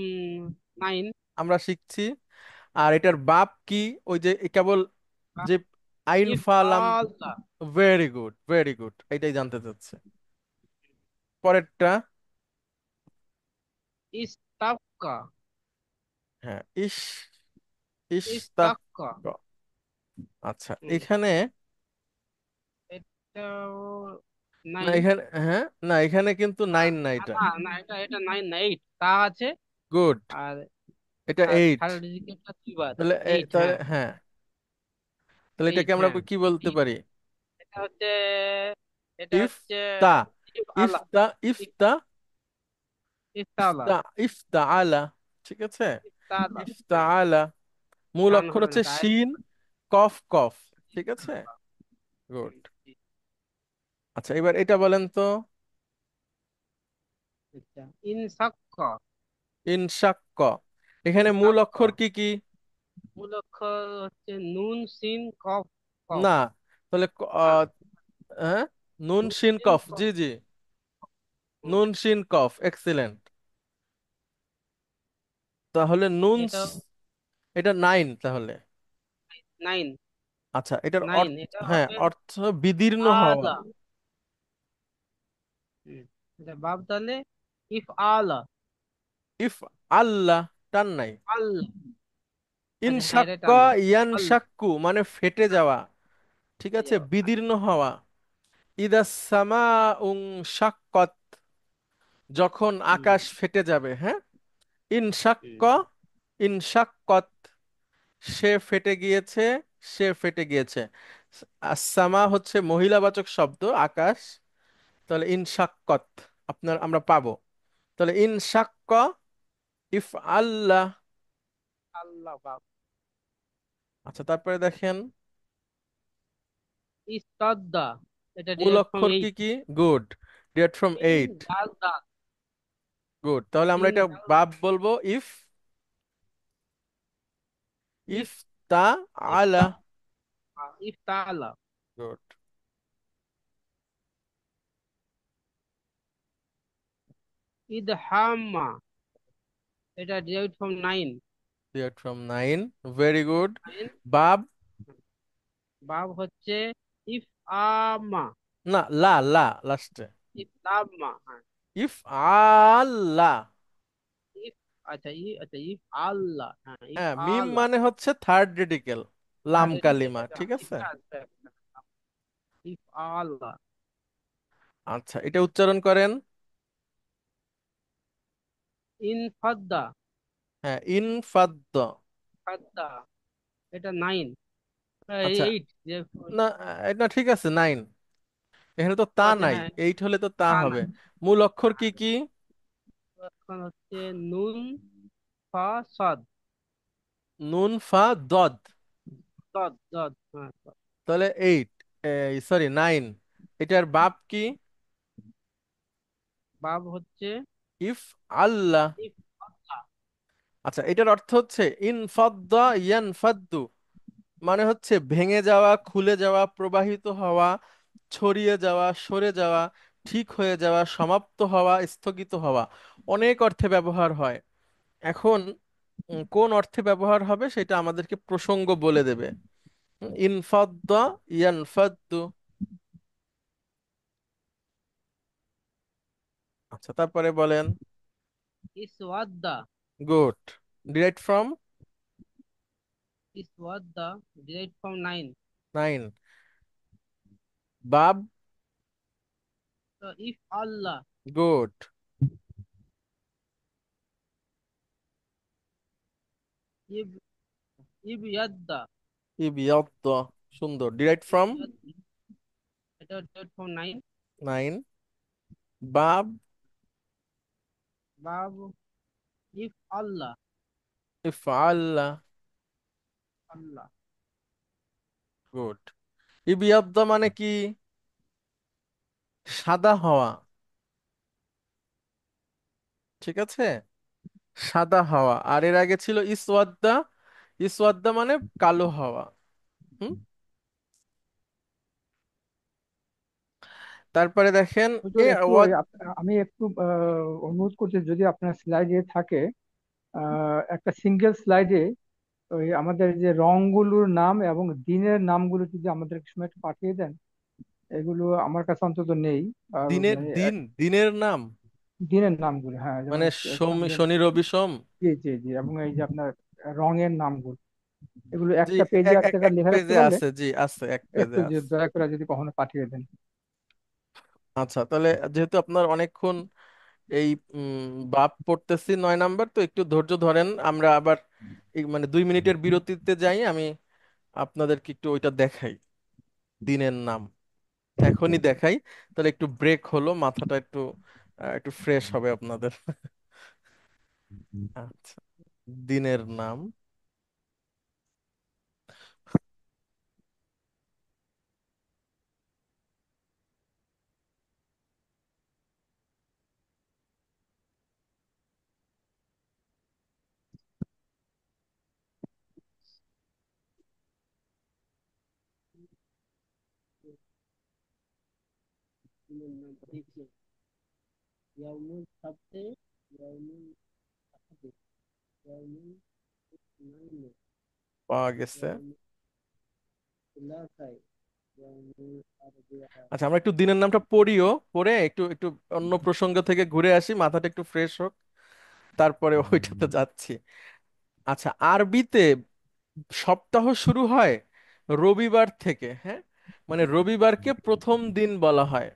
9। আমরা শিখছি। আর এটার বাপ কি? ওই যে কেবল যে আইন ফালাম। ইফআলতা। ভেরি গুড, ভেরি গুড, এটাই জানতে চাচ্ছে। পরেরটা, ইস্তাক্কা। হ্যাঁ, ইস, ইস্তাক। ইস্তাক্কা। আচ্ছা, হুম, এখানে, এটাও না 9। এখানে, হ্যাঁ, না এখানে কিন্তু না 9 না এটা। না না, এটা এটা 9 না, 8 তা আছে। গুড, আর এটা আর 8। থার্ড ডিজিটটা 2 বার, তাহলে 8। তাহলে হ্যাঁ, হ্যাঁ, তাহলে 8। এটাকে আমরা হ্যাঁ, কি বলতে ই- পারি? এটা হচ্ছে এটা ইফ হচ্ছে তা ইফ আলা, ইফতা ইফতা ইফতালা, ইফতা ইফতা আলা। ঠিক আছে, ইফতালা। ইফতা হ্যাঁ, আলা। মূল টান অক্ষর হবে না, হচ্ছে ডাইরেক্ট। শিন, কফ কফ। ঠিক আছে, গুড। আচ্ছা, এবার এটা বলেন তো। আচ্ছা, ইনসাক্কা, ইনশাক্ক, এখানে মূল ইনসাক্কা। অক্ষর কি কি? মূল অক্ষর হচ্ছে নুন, সিন, কফ। কফ। না, তাহলে না, হ্যাঁ, নুন নুন, শিন সিন, কফ, কফ। জি জি, হুম, নুন শিন কফ, এক্সিলেন্ট। তাহলে নুন এটা এটা 9 তাহলে। 9। আচ্ছা, এটার 9 অর্থ, এটা হ্যাঁ, হবে অর্থ বিদীর্ণ হওয়া। আলা। হুম, এটা বাপ তাহলে ইফ আলা, ইফ আল্লাহ, টান নাই। আল্লাহ। আচ্ছা, হ্যাঁ, এটা ইনশাক্কা, টান। আল্লাহ। ইয়ানশাক্কু মানে ফেটে যাওয়া। ঠিক এই আছে, যাওয়া। বিদীর্ণ হওয়া। ইদাস সামাউন শাক্কাত, যখন হুম, আকাশ ফেটে যাবে। হ্যাঁ, হুম, ইনশাক্কা, ইনশাক্কত, সে ফেটে গিয়েছে, সে ফেটে গিয়েছে। আসামা হচ্ছে মহিলাবাচক শব্দ, আকাশ। তাহলে ইনশাক্কত আমরা পাবো। তাহলে ইনশাক্ক, ইফ আল্লাহ। আল্লাহ বাপ। আচ্ছা, তারপরে দেখেন ইস্তাদ্দা, এটা মূল ডিরেক্ট ফ্রম অক্ষর কি 8। কি? Good, direct from in 8। ডাল দাল, গুড, তাহলে আমরা ইন এটা ডাল দাল। বাব বলবো। ইফ ইফ ইফ তা আলা। ইফতা, ইফতালা। গুড, ইদহাম্মা, এটা direct from 9। Direct from 9, very good. 9। বাব, বাব হচ্ছে ইফ আমা, না, লা লা লাস্টে। ইফতাম্মা। হ্যাঁ, ইফ আল্লাহ। ইফ, আচ্ছা আচ্ছা, ইফ আল্লাহ। হ্যাঁ, ইফ হ্যাঁ, মিম আলা। মানে হচ্ছে থার্ড রেডিকেল, লাম আর এদিকে কালিমা। এটা ঠিক আছে, ইফটা আছে, ইফ আল্লাহ। আচ্ছা, এটা উচ্চারণ করেন। ইনফাদ্দা, হ্যাঁ, ইনফাদ্দ। ফাদ্দা, এটা 9। আচ্ছা, 8 যে। না, এটা ঠিক আছে, 9। এখানে তো তা আচ্ছা, নাই, হ্যাঁ, 8 হলে তো তা তা না। হবে। মূল অক্ষর কি কি? এখন হচ্ছে নুন, ফা, সদ। নুন ফা দদ। দদ দদ, হ্যাঁ, দদ। তাহলে 8, সরি 9। এটার বাপ কি? বাব হচ্ছে ইফ আল্লাহ। ইফ আল্লাহ। আচ্ছা, এটার অর্থ হচ্ছে ইনফাদ্দা ইয়ানফাদ্দু, মানে হচ্ছে ভেঙে যাওয়া, খুলে যাওয়া, প্রবাহিত হওয়া, ছড়িয়ে যাওয়া, সরে যাওয়া, ঠিক হয়ে যাওয়া, সমাপ্ত হওয়া, স্থগিত হওয়া। অনেক অর্থে ব্যবহার হয়। এখন কোন অর্থে ব্যবহার হবে সেটা আমাদেরকে প্রসঙ্গ বলে দেবে। ইনফাদ্দা ইয়ানফাদ্দু। আচ্ছা, তারপরে বলেন। ইসওয়াদ্দা, গুড, ডিরাইভড ফ্রম ইসওয়াদ্দা ডিরেক্ট ফ্রম 9। 9। বাব, তো ইফ আল্লাহ। গুড। ইব, ইবিয়াদ্দা, ইবিয়াদ্দ, সুন্দর, ডিরাইভড ফ্রম ইবিয়াদ্দা, এটা ডিরেক্ট ফ্রম 9। 9। বাব, বাব ইফ আল্লাহ, ইফআল্লাহ, আল্লাহ। গুড। ইবিয়াদ্দ মানে কি? সাদা হওয়া। ঠিক আছে, সাদা হওয়া। আর এর আগে ছিল ইসওয়াদ্দা। ইসওয়াদ্দা মানে কালো হওয়া। হুম, তারপরে দেখেন হুজুর, এ একটু ওয়াদ। আমি একটু অনুরোধ করছি, যদি আপনার স্লাইডে থাকে একটা সিঙ্গেল স্লাইডে ওই আমাদের যে রংগুলোর নাম এবং দিনের নামগুলো যদি আমাদের সময় একটু পাঠিয়ে দেন। এগুলো আমার কাছে অন্তত নেই। আর দিনের মানে দিনের নাম দিনের নামগুলো, হ্যাঁ, যেমন মানে সোম, শনি, রবি, সোম। জি জি জি, এবং এই যে আপনার রঙের নামগুলো, এগুলো জি, একটা পেজে এক এক এক জায়গায় এক লেখা রাখতে পেজে পারলে আছে, জি আছে, এক পেজে একটু যে আছে। দয়া করে যদি কখনো পাঠিয়ে দেন। আচ্ছা, তাহলে যেহেতু আপনার অনেকক্ষণ এই বাপ পড়তেছি 9 নাম্বার, তো একটু ধৈর্য ধরেন, আমরা আবার মানে 2 মিনিটের বিরতিতে যাই, আমি আপনাদেরকে একটু ওইটা দেখাই, দিনের নাম এখনই দেখাই। তাহলে একটু ব্রেক হলো, মাথাটা একটু একটু ফ্রেশ হবে আপনাদের। আচ্ছা, দিনের নাম। ইয়াউমুল সাবতে, ইয়াউমুল আহাদে, ইয়াউমুল ইসনাইনে, পাওয়া গেছে। ইয়াউমুল থুলাসাই, ইয়াউমুল আরবিআ। আচ্ছা, আমরা একটু দিনের নামটা পড়িও, পড়ে একটু একটু অন্য প্রসঙ্গ থেকে ঘুরে আসি, মাথাটা একটু ফ্রেশ হোক, তারপরে ওইটাতে যাচ্ছি। আচ্ছা, আরবিতে সপ্তাহ শুরু হয় রবিবার থেকে, হ্যাঁ, মানে রবিবারকে প্রথম দিন বলা হয়।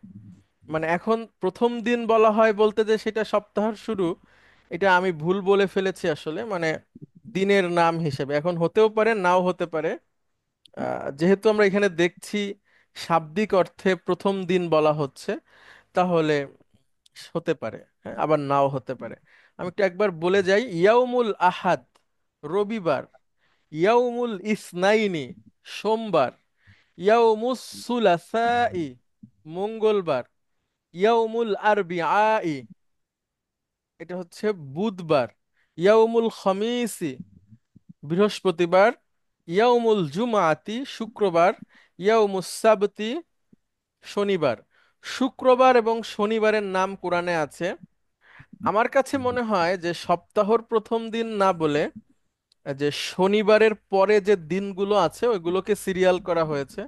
মানে এখন প্রথম দিন বলা হয় বলতে যে সেটা সপ্তাহের শুরু, এটা আমি ভুল বলে ফেলেছি আসলে, মানে দিনের নাম হিসেবে এখন হতেও পারে নাও হতে পারে। যেহেতু আমরা এখানে দেখছি শাব্দিক অর্থে প্রথম দিন বলা হচ্ছে, তাহলে হতে পারে, হ্যাঁ, আবার নাও হতে পারে। আমি একটু একবার বলে যাই: ইয়াউমুল আহাদ রবিবার, ইয়াউমুল ইসনাইনি সোমবার, ইয়াউমুস সুলাসাই মঙ্গলবার, ইয়াউমুল আরবিআই এটা হচ্ছে বুধবার, ইয়াউমুল খমিসি বৃহস্পতিবার, ইয়াউমুল জুমাআতি শুক্রবার, ইয়াউমুস সাবতি শনিবার। শুক্রবার এবং শনিবারের নাম কোরআনে আছে। আমার কাছে মনে হয় যে সপ্তাহর প্রথম দিন না বলে যে শনিবারের পরে যে দিনগুলো আছে ওইগুলোকে সিরিয়াল করা হয়েছে,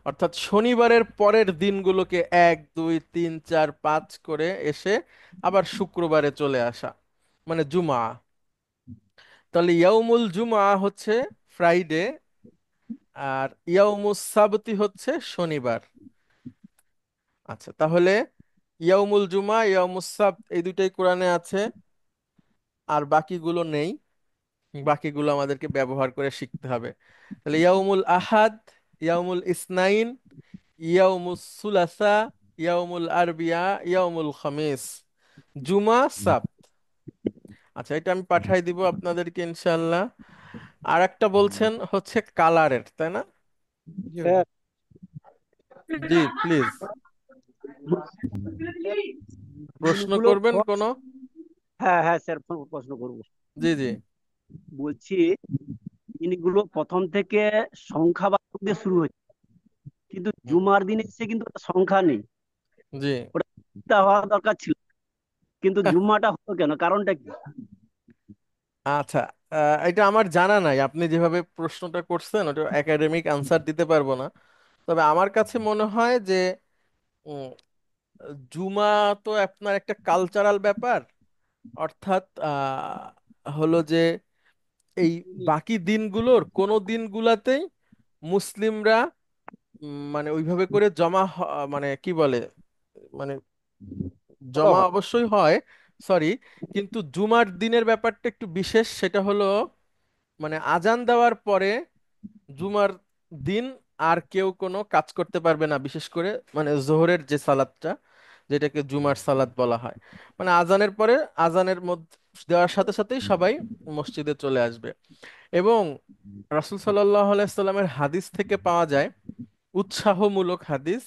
অর্থাৎ শনিবারের পরের দিনগুলোকে 1 2 3 4 5 করে এসে আবার শুক্রবারে চলে আসা, মানে জুমা। তাহলে ইয়াউমুল জুমা হচ্ছে ফ্রাইডে, আর ইয়াউমুস সাবতি হচ্ছে শনিবার। আচ্ছা, তাহলে ইয়াউমুল জুমা ইয়াউমুস সাbt এই দুইটাই কোরআনে আছে, আর বাকিগুলো নেই, বাকিগুলো আমাদেরকে ব্যবহার করে শিখতে হবে। তাহলে ইয়াউমুল আহাদ, ইয়াউমুল ইসনাইন, ইয়াউমুস সুলাসা, ইয়াউমুল আরবিয়া, ইয়াউমুল খামিস, জুমা সাbt। আচ্ছা, এটা আমি পাঠাই দিব আপনাদেরকে ইনশাল্লাহ। আর একটা বলছেন হচ্ছে কালারের, তাই না? স্যার, জি, প্লিজ প্রশ্ন দিনগুলো করবেন কোনো। হ্যাঁ হ্যাঁ স্যার, প্রশ্ন করবো। জি জি বলছি, দিনগুলো প্রথম থেকে সংখ্যা বাছক দিয়ে শুরু হচ্ছে, কিন্তু হুম, জুমার দিনে এসে কিন্তু ওটা সংখ্যা নেই। জি। ওটা তা হওয়া দরকার ছিল, কিন্তু জুম্মাটা হলো কেন, কারণটা কি? আচ্ছা, এটা আমার জানা নাই, আপনি যেভাবে প্রশ্নটা করছেন ওটা একাডেমিক আনসার দিতে পারবো না। তবে আমার কাছে মনে হয় যে উম, জুমা তো আপনার একটা কালচারাল ব্যাপার, অর্থাৎ হলো যে এই বাকি দিনগুলোর কোনো দিনগুলাতেই মুসলিমরা মানে ওইভাবে করে মানে কি বলে, মানে বলা জমা হয়। অবশ্যই হয়, সরি, কিন্তু জুমার দিনের ব্যাপারটা একটু বিশেষ, সেটা হলো মানে আজান দেওয়ার পরে জুমার দিন আর কেউ কোনো কাজ করতে পারবে না, বিশেষ করে মানে জোহরের যে সালাদটা, যেটাকে জুমার সালাত বলা হয়, মানে আজানের পরে, আজানের মধ্যে দেওয়ার সাথে সাথেই সবাই মসজিদে চলে আসবে। এবং রাসূল সাল্লাল্লাহু আলাইহি সাল্লামের হাদিস থেকে পাওয়া যায়, উৎসাহমূলক হাদিস,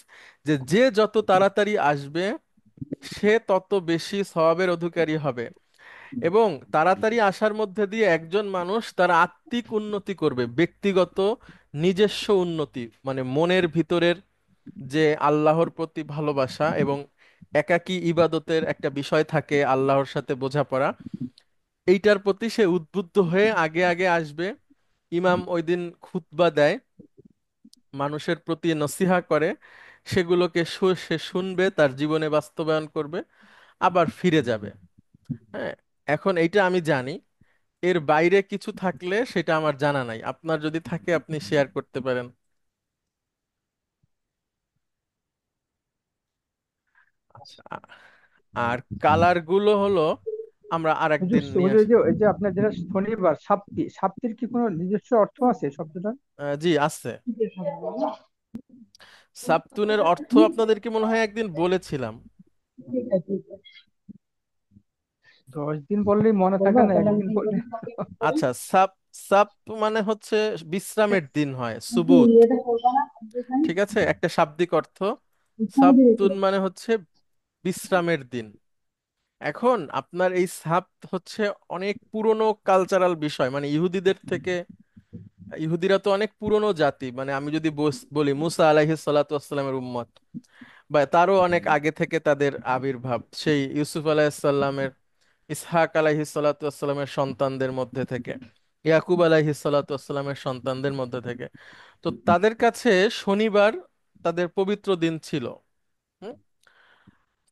যে যে যত তাড়াতাড়ি আসবে সে তত বেশি সওয়াবের অধিকারী হবে। এবং তাড়াতাড়ি আসার মধ্যে দিয়ে একজন মানুষ তার আত্মিক উন্নতি করবে, ব্যক্তিগত নিজস্ব উন্নতি, মানে মনের ভিতরের যে আল্লাহর প্রতি ভালোবাসা এবং একাকী ইবাদতের একটা বিষয় থাকে আল্লাহর সাথে বোঝাপড়া, এইটার প্রতি সে উদ্বুদ্ধ হয়ে আগে আগে আসবে। ইমাম ওই দিন খুতবা দেয়, মানুষের প্রতি নসিহা করে, সেগুলোকে সে শুনবে, তার জীবনে বাস্তবায়ন করবে, আবার ফিরে যাবে। হ্যাঁ, এখন এইটা আমি জানি, এর বাইরে কিছু থাকলে সেটা আমার জানা নাই, আপনার যদি থাকে আপনি শেয়ার করতে পারেন। আচ্ছা, আর কালার গুলো হলো আমরা হুজুর আরেকদিন নিয়ে হুজুর, আস। এই যে আপনার যেটা শনিবার, সাপ্তি, সাপ্তির কি কোনো নিজস্ব অর্থ আছে শব্দটা? জি আছে। সাবতুনের অর্থ আপনাদেরকে মনে হয় একদিন বলেছিলাম। 10 দিন বললেই মনে থাকে না, একদিন বললে। আচ্ছা, সাব, সাব মানে হচ্ছে বিশ্রামের দিন হয়, সুবুত। ঠিক আছে, একটা শাব্দিক অর্থ। সাবতুন মানে হচ্ছে বিশ্রামের দিন। এখন আপনার এই সাbt হচ্ছে অনেক পুরনো কালচারাল বিষয়, মানে ইহুদিদের থেকে। ইহুদিরা তো অনেক পুরনো জাতি, মানে আমি যদি বলি মুসা আলাইহিস সালাতু ওয়াসসালামের উম্মত, বা তারও অনেক আগে থেকে তাদের আবির্ভাব, সেই ইউসুফ আলাইহিসসালামের, ইসহাক আলাইহিসসালামের সন্তানদের মধ্যে থেকে, ইয়াকুব আলাইহিসসালামের সন্তানদের মধ্যে থেকে। তো তাদের কাছে শনিবার তাদের পবিত্র দিন ছিল। হুম?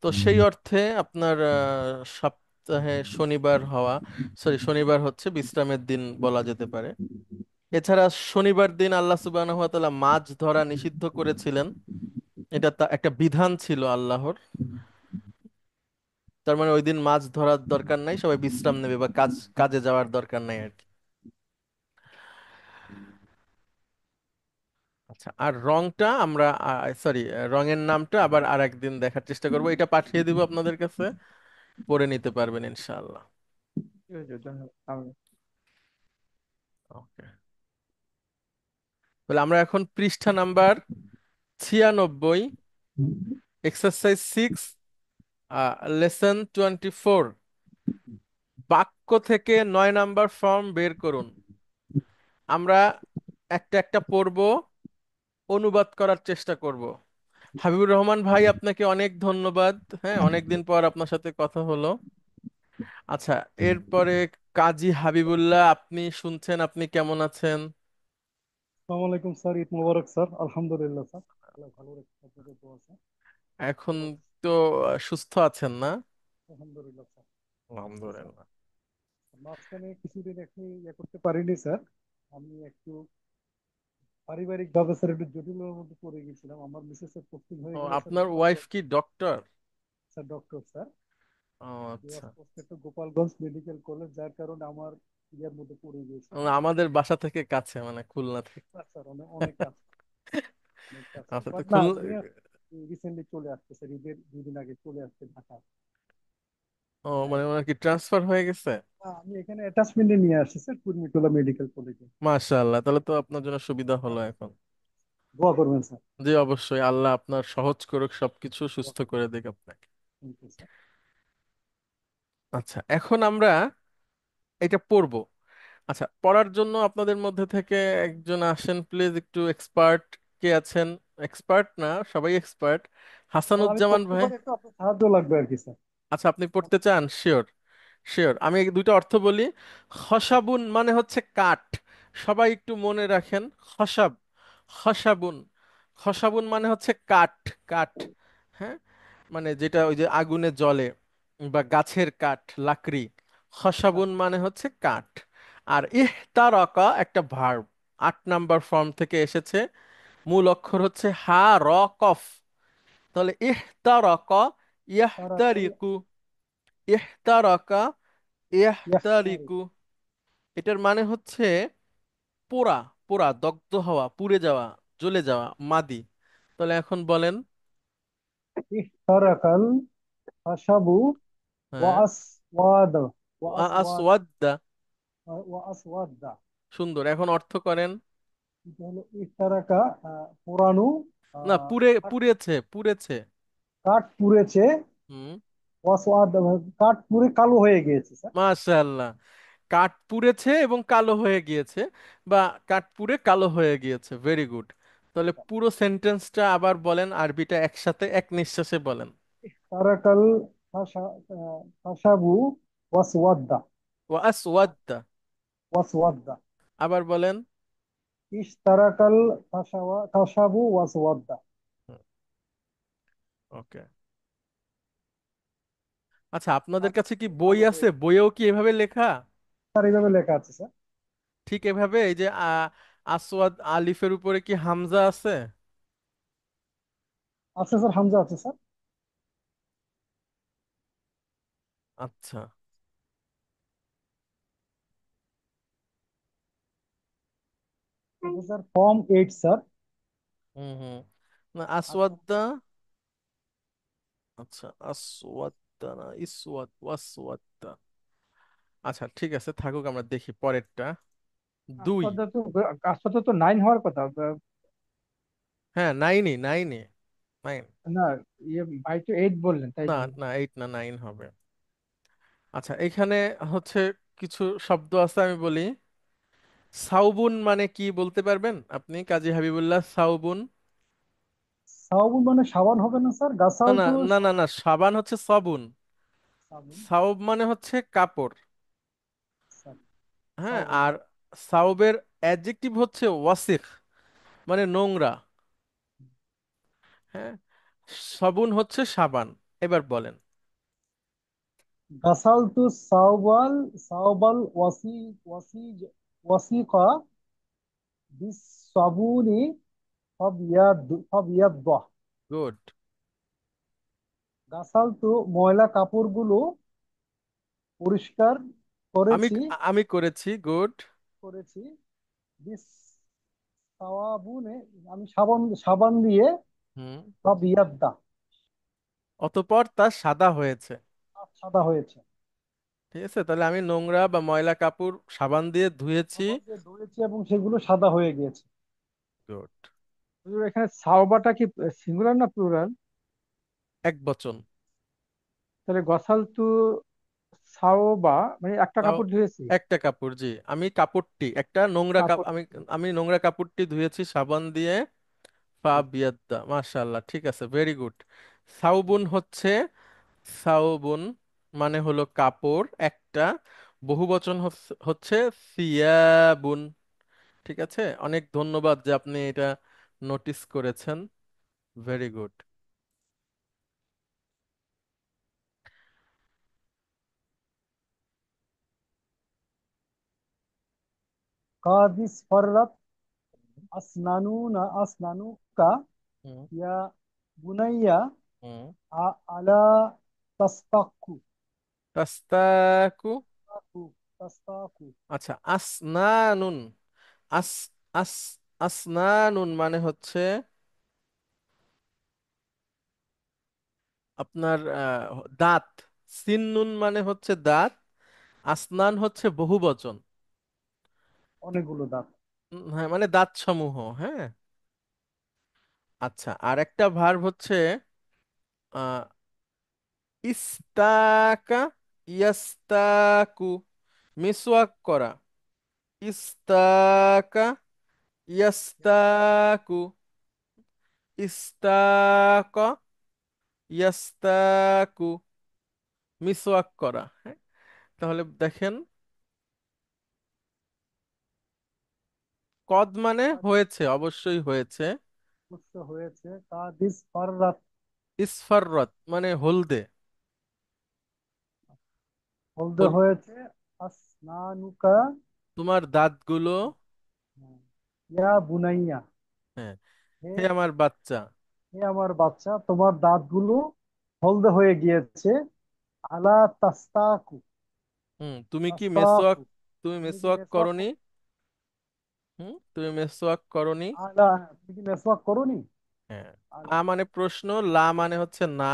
তো সেই অর্থে আপনার সপ্তাহে শনিবার হওয়া, সরি, শনিবার হচ্ছে বিশ্রামের দিন বলা যেতে পারে। এছাড়া শনিবার দিন আল্লাহ সুবহানাহু ওয়া তাআলা মাছ ধরা নিষিদ্ধ করেছিলেন। এটা একটা বিধান ছিল আল্লাহর। তার মানে ওই দিন মাছ ধরার দরকার নাই, সবাই বিশ্রাম নেবে, বা কাজে যাওয়ার দরকার নাই আর কি। আচ্ছা, আর রংটা আমরা, সরি, রঙের নামটা আবার আর একদিন দেখার চেষ্টা করবো, এটা পাঠিয়ে দিব আপনাদের কাছে, পড়ে নিতে পারবেন ইনশাআল্লাহ। ঠিক আছে, ধন্যবাদ। ওকে, তাহলে আমরা এখন পৃষ্ঠা নাম্বার 96, এক্সারসাইজ 6, লেসন 24, বাক্য থেকে 9 নাম্বার ফর্ম বের করুন। আমরা একটা একটা পড়বো, অনুবাদ করার চেষ্টা করব। হাবিবুর রহমান ভাই, আপনাকে অনেক ধন্যবাদ। হ্যাঁ, অনেকদিন পর আপনার সাথে কথা হলো। আচ্ছা, এরপরে কাজী হাবিবুল্লাহ, আপনি শুনছেন, আপনি কেমন আছেন? আসসালামু আলাইকুম স্যার, ঈদ মোবারক স্যার। আলহামদুলিল্লাহ স্যার, আল্লাহ ভালো রেখেছে, আপনাদের দোয়া স্যার। এখন ভালো আছি তো সুস্থ আছেন না? আলহামদুলিল্লাহ স্যার। আছি স্যার। আলহামদুলিল্লাহ। মাঝখানে কিছুদিন একটু করতে পারিনি স্যার। আমি একটু পারিবারিক ভাবে স্যার একটু জটিলতার মধ্যে পড়ে গেছিলাম। আমার মিসেস এর পোস্টিং ও, হয়ে গেল স্যার আপনার ওয়াইফ গোপালগঞ্জ। কি ডক্টর? Sir doctor sir. ও আচ্ছা। পোস্ট গোপালগঞ্জ মেডিকেল কলেজ, যার কারণে আমার ইয়ার মধ্যে পড়ে গিয়েছিল। আমাদের বাসা থেকে কাছে, মানে খুলনা থেকে। স্যার স্যার অনেক অনেক কাজ, অনেক কাজ স্যার। আচ্ছা, তো বাট না, খুলনা। উনি রিসেন্টলি চলে আসছে স্যার, ঈদের 2 দিন আগে চলে আসছে ঢাকা। ও, হ্যাঁ, মানে ওনার কি ট্রান্সফার হয়ে গেছে? আমি এখানে অ্যাটাচমেন্টে নিয়ে আসছি স্যার, কুর্মিটোলা মেডিকেল কলেজে। মাশাআল্লাহ, তাহলে তো আপনার জন্য সুবিধা হলো এখন। দোয়া করবেন স্যার। জি অবশ্যই, আল্লাহ আপনার সহজ করুক, সবকিছু দোয়া সুস্থ করবেন। করে দিক আপনাকে। Thank you sir. আচ্ছা, এখন আমরা এটা পড়বো। আচ্ছা, পড়ার জন্য আপনাদের মধ্যে থেকে একজন আসেন প্লিজ, একটু এক্সপার্ট। কে আছেন? এক্সপার্ট না, সবাই এক্সপার্ট। স্যার আমি হাসানুজ্জামান পড়তে ভাই। পারি, একটু আপনার সাহায্য লাগবে আর কি স্যার। আচ্ছা, আপনি পড়তে চান? Sure, sure. আমি এই দুইটা অর্থ বলি। খসাবুন মানে হচ্ছে কাঠ। সবাই একটু মনে রাখেন, খসাব, খসাবুন। খসাবুন মানে হচ্ছে কাঠ, কাঠ। হ্যাঁ, মানে যেটা ওই যে আগুনে জ্বলে, বা গাছের কাঠ, লাকড়ি। খসাবুন মানে হচ্ছে কাঠ। আর ইহতারাকা একটা ভার্ব, 8 নাম্বার ফর্ম থেকে এসেছে। মূল অক্ষর হচ্ছে হা, র, কফ। তাহলে ইহতারাকা, তারাকাল ইয়াহতারিকু, ইহতারাকা, ইয়াহতারি। ইয়াহতারিকু। এটার মানে হচ্ছে পোড়া, পোড়া, দগ্ধ হওয়া, পুড়ে যাওয়া, জ্বলে যাওয়া, মাদি। তাহলে এখন বলেন। ইহতারাকাল আশাবু ওয়া হ্যাঁ, আসওয়াদ, ওয়া আসওয়াদ, আসওয়াদ্দা। ওয়া আসওয়াদা। সুন্দর, এখন অর্থ করেন। এটা হলো ইহতারাকা, পোড়ানো, না, পুড়ে, কাঠ, পুড়েছে, পুড়েছে। কাঠ পুড়েছে। হুম, ওয়া আসওয়াদ, কাঠ পুড়ে কালো হয়ে গিয়েছে স্যার। মাশাআল্লাহ। কাঠ পুড়েছে এবং কালো হয়ে গিয়েছে, বা কাঠ পুড়ে কালো হয়ে গিয়েছে, ভেরি গুড। তাহলে পুরো সেন্টেন্সটা আবার বলেন, আরবিটা একসাথে এক নিঃশ্বাসে বলেন। তারাকাল আশাবু ওয়া আসওয়াদা, ওয়া আসওয়াদ্দা। ওয়া আসওয়াদা। আবার বলেন। ইশতারাকাল খাশাবু ওয়া আসওয়াদা। ওকে। আচ্ছা, আপনাদের আর কাছে কি খুব বই ভালো আছে? হয়েছে বইয়েও কি এভাবে লেখা? স্যার, এইভাবে লেখা আছে স্যার। ঠিক এভাবে, এই যে আসওয়াদ আলিফের উপরে কি হামজা আছে? আছে স্যার, হামজা আছে স্যার। আচ্ছা। এটা স্যার ফর্ম 8 স্যার। হুম হুম। না আচ্ছা, আসওয়াদ্দা। আচ্ছা আসওয়াদ্দা না ওয়াসওয়াদ্দা। আচ্ছা ঠিক আছে, থাকুক, আমরা দেখি পরেরটা। দুই। আসপাতা তো, আসপাতা তো 9 হওয়ার কথা। হ্যাঁ, নাইনই নাইনই। নাইন। না, ইয়ে বাই তো 8 বললেন তাই না বললাম। না, এইট না, নাইন হবে। আচ্ছা, এখানে হচ্ছে কিছু শব্দ আছে, আমি বলি। সাউবুন মানে কি বলতে পারবেন আপনি, কাজী হাবিবুল্লাহ? সাউবুন। সাবান মানে সাবান হবে না স্যার? না গাসাল না তো না না না, সাবান হচ্ছে সাবুন। সাবান। সাউব মানে হচ্ছে কাপড়। স্যার, হ্যাঁ, সাবান। আর সাউবের অ্যাডজেক্টিভ হচ্ছে ওয়াসিখ, মানে নোংরা। হ্যাঁ, সাবুন হচ্ছে সাবান। এবার বলেন। গাসাল তো সাওবাল, সাওবাল ওয়াসি ওয়াসিকা বিস সাবুনি ফাবিয়াদ। গুড। গাসাল তো ময়লা কাপড়গুলো পরিষ্কার আমি করেছি আমি করেছি, গুড। করেছি বিস সাওয়াবুনে, আমি সাবান সাবান দিয়ে হুম। ফাবিয়াদ্দা, অতঃপর তা সাদা হয়েছে। সাদা হয়েছে। ঠিক আছে, তাহলে আমি নোংরা বা ময়লা কাপড় সাবান দিয়ে ধুয়েছি। সাবান দিয়ে ধুয়েছি এবং সেগুলো সাদা হয়ে গিয়েছে। গুড। হুজুর, এখানে সাওবাটা কি সিঙ্গুলার না প্লুরাল? এক বচন। তাহলে গসাল তু সাওবা মানে একটা তাও কাপড় ধুয়েছি। একটা কাপড়, জি, আমি কাপড়টি একটা নোংরা কাপড়। আমি আমি নোংরা কাপড়টি ধুয়েছি সাবান দিয়ে। পা বিয়াদ্দা, মাশাআল্লাহ, ঠিক আছে, ভেরি গুড। সাউবুন হচ্ছে, সাউবুন মানে হলো কাপড় একটা। বহুবচন হচ্ছে সিয়াবুন। ঠিক আছে, অনেক ধন্যবাদ যে আপনি এটা নোটিস করেছেন। Very good. কাদিস ফররাত আসনানুকা হুম ইয়া বুনাইয়া হুম। আলা তাস্তাকু তাস্তাকু। তাস্তাকু তাস্তাকু। আচ্ছা, আসনানুন। আস আস আসনানুন মানে হচ্ছে আপনার দাঁত। সিন্নুন মানে হচ্ছে দাঁত। আসনান হচ্ছে বহুবচন। অনেকগুলো দাঁত। হ্যাঁ, মানে দাঁত সমূহ। হ্যাঁ। আচ্ছা, আর একটা ভার্ব হচ্ছে আহ ইস্তাকা, ইয়াস্তাকু, মিসওয়াক করা। ইস্তাকা, ইয়াস্তাকু, ইস্তাকা, ইয়াস্তাকু, মিসওয়াক করা। হ্যাঁ, তাহলে দেখেন, কদ মানে হয়েছে, অবশ্যই হয়েছে। অবশ্য হয়েছে। কাদিস ফররাত ইসফাররত মানে হলদে। বলতে হল, হয়েছে। আসনানুকা তোমার দাঁতগুলো। ইয়া বুনাইয়া, হ্যাঁ, হে হে আমার বাচ্চা। হে আমার বাচ্চা, তোমার দাঁতগুলো হলদে হয়ে গিয়েছে। আলা তাস্তাকু তুমি কি মেসওয়াক, তাস্তাকু। তুমি তুমি কি মেসওয়াক মেসওয়াক করনি? তুমি মেসওয়াক করনি? আলা, তুমি কি মেসওয়াক করোনি? হ্যাঁ। আলা। আ মানে প্রশ্ন, লা মানে হচ্ছে না।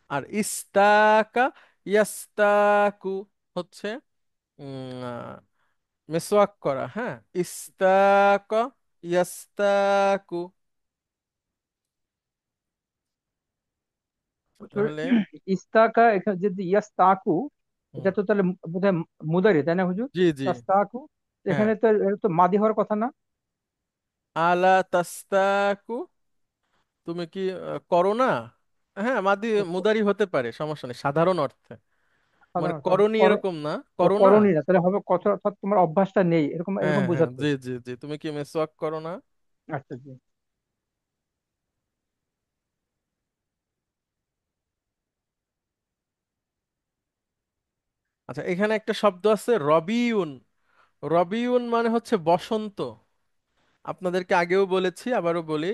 আর ইস্তাকা, ইয়াস্তাকু হচ্ছে মেসওয়াক করা। হ্যাঁ, ইস্তাকা, ইয়াস্তাকু। হুজুর, তাহলে ইস্তাকা এখানে যদি ইয়াস্তাকু, এটা হুম, তো তাহলে বোধহয় মুদারি, তাই না হুজুর? জি জি। তাস্তাকু, হ্যাঁ, এখানে তো এটা তো মাদি হওয়ার কথা না? আলা তাস্তাকু, তুমি কি করো না? হ্যাঁ, মাদি তো মুদারি হতে পারে, সমস্যা নেই সাধারণ অর্থে। মানে সাধারণত করণী এরকম না, ও করো না। করণীয়, তাহলে হবে কথা, অর্থাৎ তোমার অভ্যাসটা নেই, এরকম হ্যাঁ এরকম হ্যাঁ, বোঝাতে। জি জি জি, তুমি কি মেসওয়াক করো না? আচ্ছা জি। আচ্ছা, এখানে একটা শব্দ আছে রবিউন। রবিউন মানে হচ্ছে বসন্ত। আপনাদেরকে আগেও বলেছি, আবারও বলি।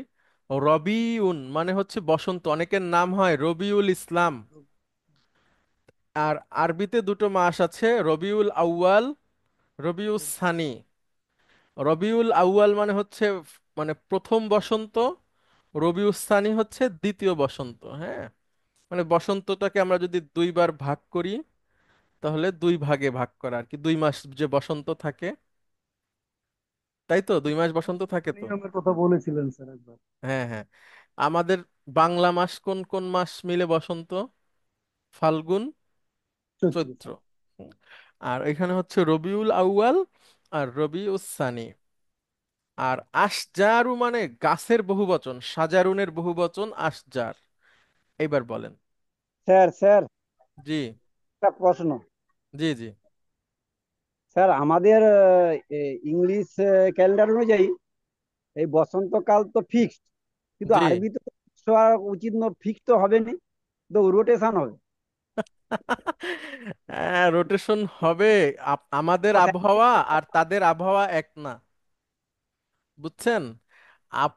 রবিউন মানে হচ্ছে বসন্ত। অনেকের নাম হয় রবিউল ইসলাম। আর আরবিতে দুটো মাস আছে, রবিউল আউয়াল, রবিউল সানি। রবিউল আউয়াল মানে হচ্ছে মানে প্রথম বসন্ত, রবিউল সানি হচ্ছে দ্বিতীয় বসন্ত। হ্যাঁ, মানে বসন্তটাকে আমরা যদি দুইবার ভাগ করি, তাহলে দুই ভাগে ভাগ করা আর কি, 2 মাস যে বসন্ত থাকে, তাই তো 2 মাস বসন্ত থাকে তো। নিয়মের কথা বলেছিলেন স্যার একবার। হ্যাঁ হ্যাঁ, আমাদের বাংলা মাস কোন কোন মাস মিলে বসন্ত? ফাল্গুন, চৈত্র চৈত্র। স্যার। হুম। আর এখানে হচ্ছে রবিউল আউয়াল আর রবিউস সানি। আর আশজারু মানে গাছের বহুবচন, সাজারুনের বহুবচন আশজার। এইবার বলেন। স্যার স্যার, জি একটা প্রশ্ন। জি জি স্যার আমাদের ইংলিশ ক্যালেন্ডার অনুযায়ী এই বসন্তকাল তো ফিক্সড, কিন্তু জি। আরবি তো fixed হওয়া উচিত, ফিক্সড তো হবে না, তো রোটেশন হবে। হ্যাঁ, রোটেশন হবে। আমাদের কথা আবহাওয়া আর তাদের আবহাওয়া এক না, বুঝছেন? আপ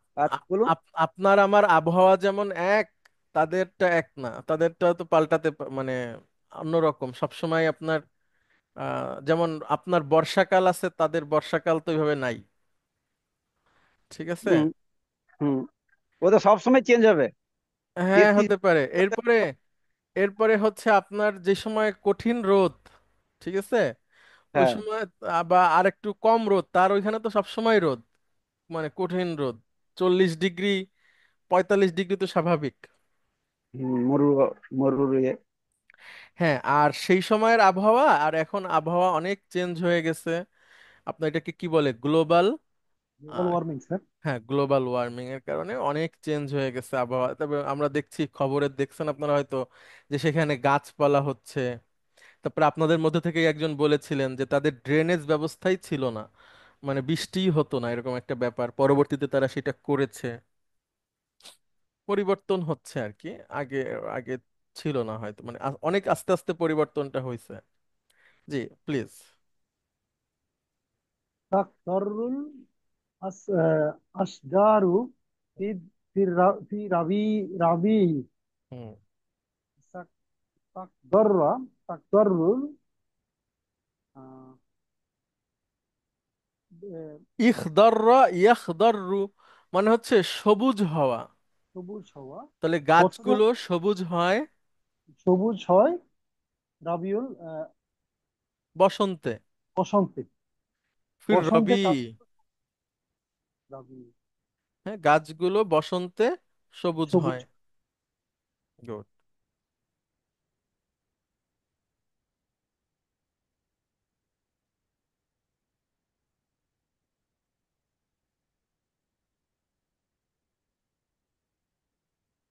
বলুন। আপনার আমার আবহাওয়া যেমন এক, তাদেরটা এক না, তাদেরটা তো পাল্টাতে মানে অন্যরকম সবসময় আপনার। যেমন আপনার বর্ষাকাল আছে, তাদের বর্ষাকাল তো ওইভাবে নাই। ঠিক আছে। হুম হুম, ও তো সবসময় চেঞ্জ হবে। হ্যাঁ, 33। হতে পারে। এরপরে এরপরে হচ্ছে আপনার যে সময় কঠিন রোদ, ঠিক আছে, ওই হ্যাঁ। সময় বা আর একটু কম রোদ, তার ওইখানে তো সবসময় রোদ, মানে কঠিন রোদ, 40 ডিগ্রি 45 ডিগ্রি তো স্বাভাবিক। মরু মরুর ইয়ে। হ্যাঁ, আর সেই সময়ের আবহাওয়া আর এখন আবহাওয়া অনেক চেঞ্জ হয়ে গেছে। আপনার এটাকে কি বলে, গ্লোবাল। Global warming sir. হ্যাঁ, গ্লোবাল ওয়ার্মিং এর কারণে অনেক চেঞ্জ হয়ে গেছে আবহাওয়া। তবে আমরা দেখছি, খবরে দেখছেন আপনারা হয়তো, যে সেখানে গাছপালা হচ্ছে। তারপরে আপনাদের মধ্যে থেকে একজন বলেছিলেন যে তাদের ড্রেনেজ ব্যবস্থাই ছিল না, মানে বৃষ্টিই হতো না, এরকম একটা ব্যাপার। পরবর্তীতে তারা সেটা করেছে। পরিবর্তন হচ্ছে আর কি। আগে আগে ছিল না হয়তো, মানে অনেক আস্তে আস্তে পরিবর্তনটা হয়েছে। জি, প্লিজ। তাকতারুল আশজারু ফি ফি রাবি হুম। তাকদররা তাকদরুল আহ, এ, ইখদাররা ইয়াখদাররু মানে হচ্ছে সবুজ হওয়া। সবুজ হওয়া। তাহলে বছরের গাছগুলো সবুজ হয় সবুজ হয় রাবিউল বসন্তে। বসন্তে। ফির বসন্তে রবি। রাবি হ্যাঁ, গাছগুলো বসন্তে সবুজ সবুজ। হয়। গুড।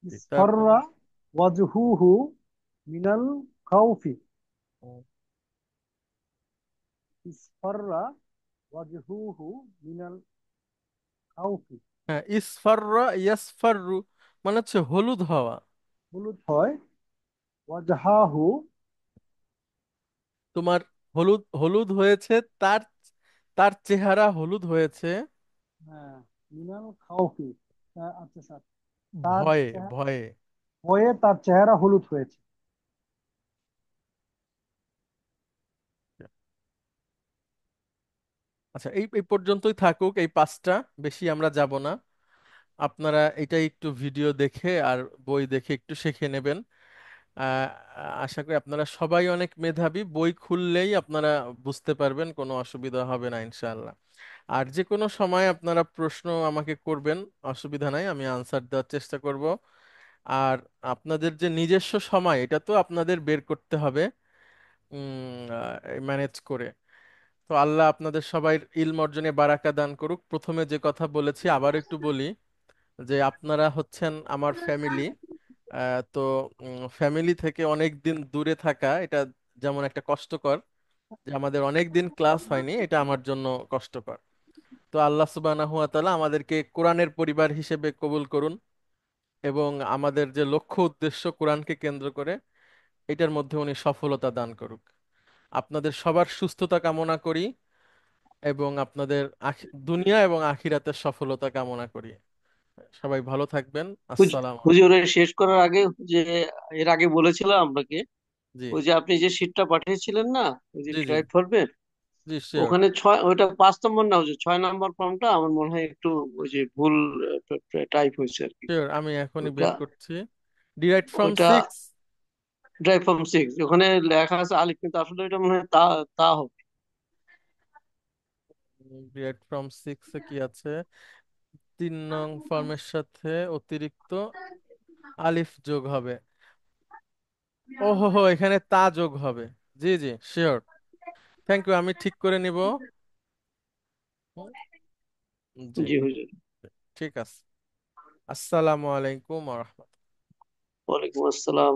তারপরে ইসফাররা ওয়াজহুহু মিনাল খাউফি। হুম, ইসফাররা ওয়াজহুহু মিনাল খাউফি। হ্যাঁ, ইসফাররা ইয়াসফাররু মানে হচ্ছে হলুদ হওয়া। হলুদ হয়। ওয়াজহাহু তোমার হলুদ হলুদ হয়েছে, তার তার চেহারা হলুদ হয়েছে মিনাল খাউফি। আচ্ছা স্যার, তার ভয়ে চেহারা ভয়ে। ভয়ে তার চেহারা হলুদ হয়েছে। আচ্ছা, এই এই পর্যন্তই থাকুক, এই 5টা, বেশি আমরা যাব না। আপনারা এটা একটু ভিডিও দেখে আর বই দেখে একটু শিখে নেবেন। আহ, আশা করি আপনারা সবাই অনেক মেধাবী, বই খুললেই আপনারা বুঝতে পারবেন, কোনো অসুবিধা হবে না ইনশাআল্লাহ। আর যে কোনো সময় আপনারা প্রশ্ন আমাকে করবেন, অসুবিধা নাই, আমি আনসার দেওয়ার চেষ্টা করব। আর আপনাদের যে নিজস্ব সময়, এটা তো আপনাদের বের করতে হবে ম্যানেজ করে। তো আল্লাহ আপনাদের সবাই ইলম অর্জনে বারাকা দান করুক। প্রথমে যে কথা বলেছি আবার একটু বলি, যে আপনারা হচ্ছেন আমার ফ্যামিলি। তো ফ্যামিলি থেকে অনেক দিন দূরে থাকা, এটা যেমন একটা কষ্টকর, যে আমাদের অনেক দিন ক্লাস হয়নি, এটা আমার জন্য কষ্টকর। তো আল্লাহ সুবহানাহু ওয়া তাআলা আমাদেরকে কোরআনের পরিবার হিসেবে কবুল করুন, এবং আমাদের যে লক্ষ্য উদ্দেশ্য কোরআনকে কেন্দ্র করে, এটার মধ্যে উনি সফলতা দান করুক। আপনাদের সবার সুস্থতা কামনা করি, এবং আপনাদের দুনিয়া এবং আখিরাতের সফলতা কামনা করি। সবাই ভালো থাকবেন। আসসালাম। হুজুরের শেষ করার আগে যে এর আগে বলেছিলাম আপনাকে জি ওই যে আপনি যে শিটটা পাঠিয়েছিলেন না, ওই যে জি জি ড্রাইভ ফর্মের, জি শিওর ওখানে ছয়, ওইটা 5 নম্বর না, ওই যে 6 নম্বর ফর্মটা আমার মনে হয় একটু ওই যে ভুল টাইপ হয়েছে আর কি। শিওর, আমি এখনই ওটা বের করছি। ডিরাইট ফ্রম ওটা 6। ড্রাইভ ফর্ম 6, ওখানে লেখা আছে আলিফ, কিন্তু আসলে এটা মনে হয় তা, তা হবে। ডিরাইট ফ্রম 6 এ কি আছে? 3 নং ফর্মের সাথে অতিরিক্ত আলিফ যোগ হবে। ও হো হো, এখানে তা যোগ হবে। জি জি শিওর, থ্যাংক ইউ, আমি ঠিক করে নিব। হুম, জি জি হুজুর। ঠিক আছে। আসসালামু আলাইকুম ওয়া রাহমাতুল্লাহ। ওয়ালাইকুম আসসালাম।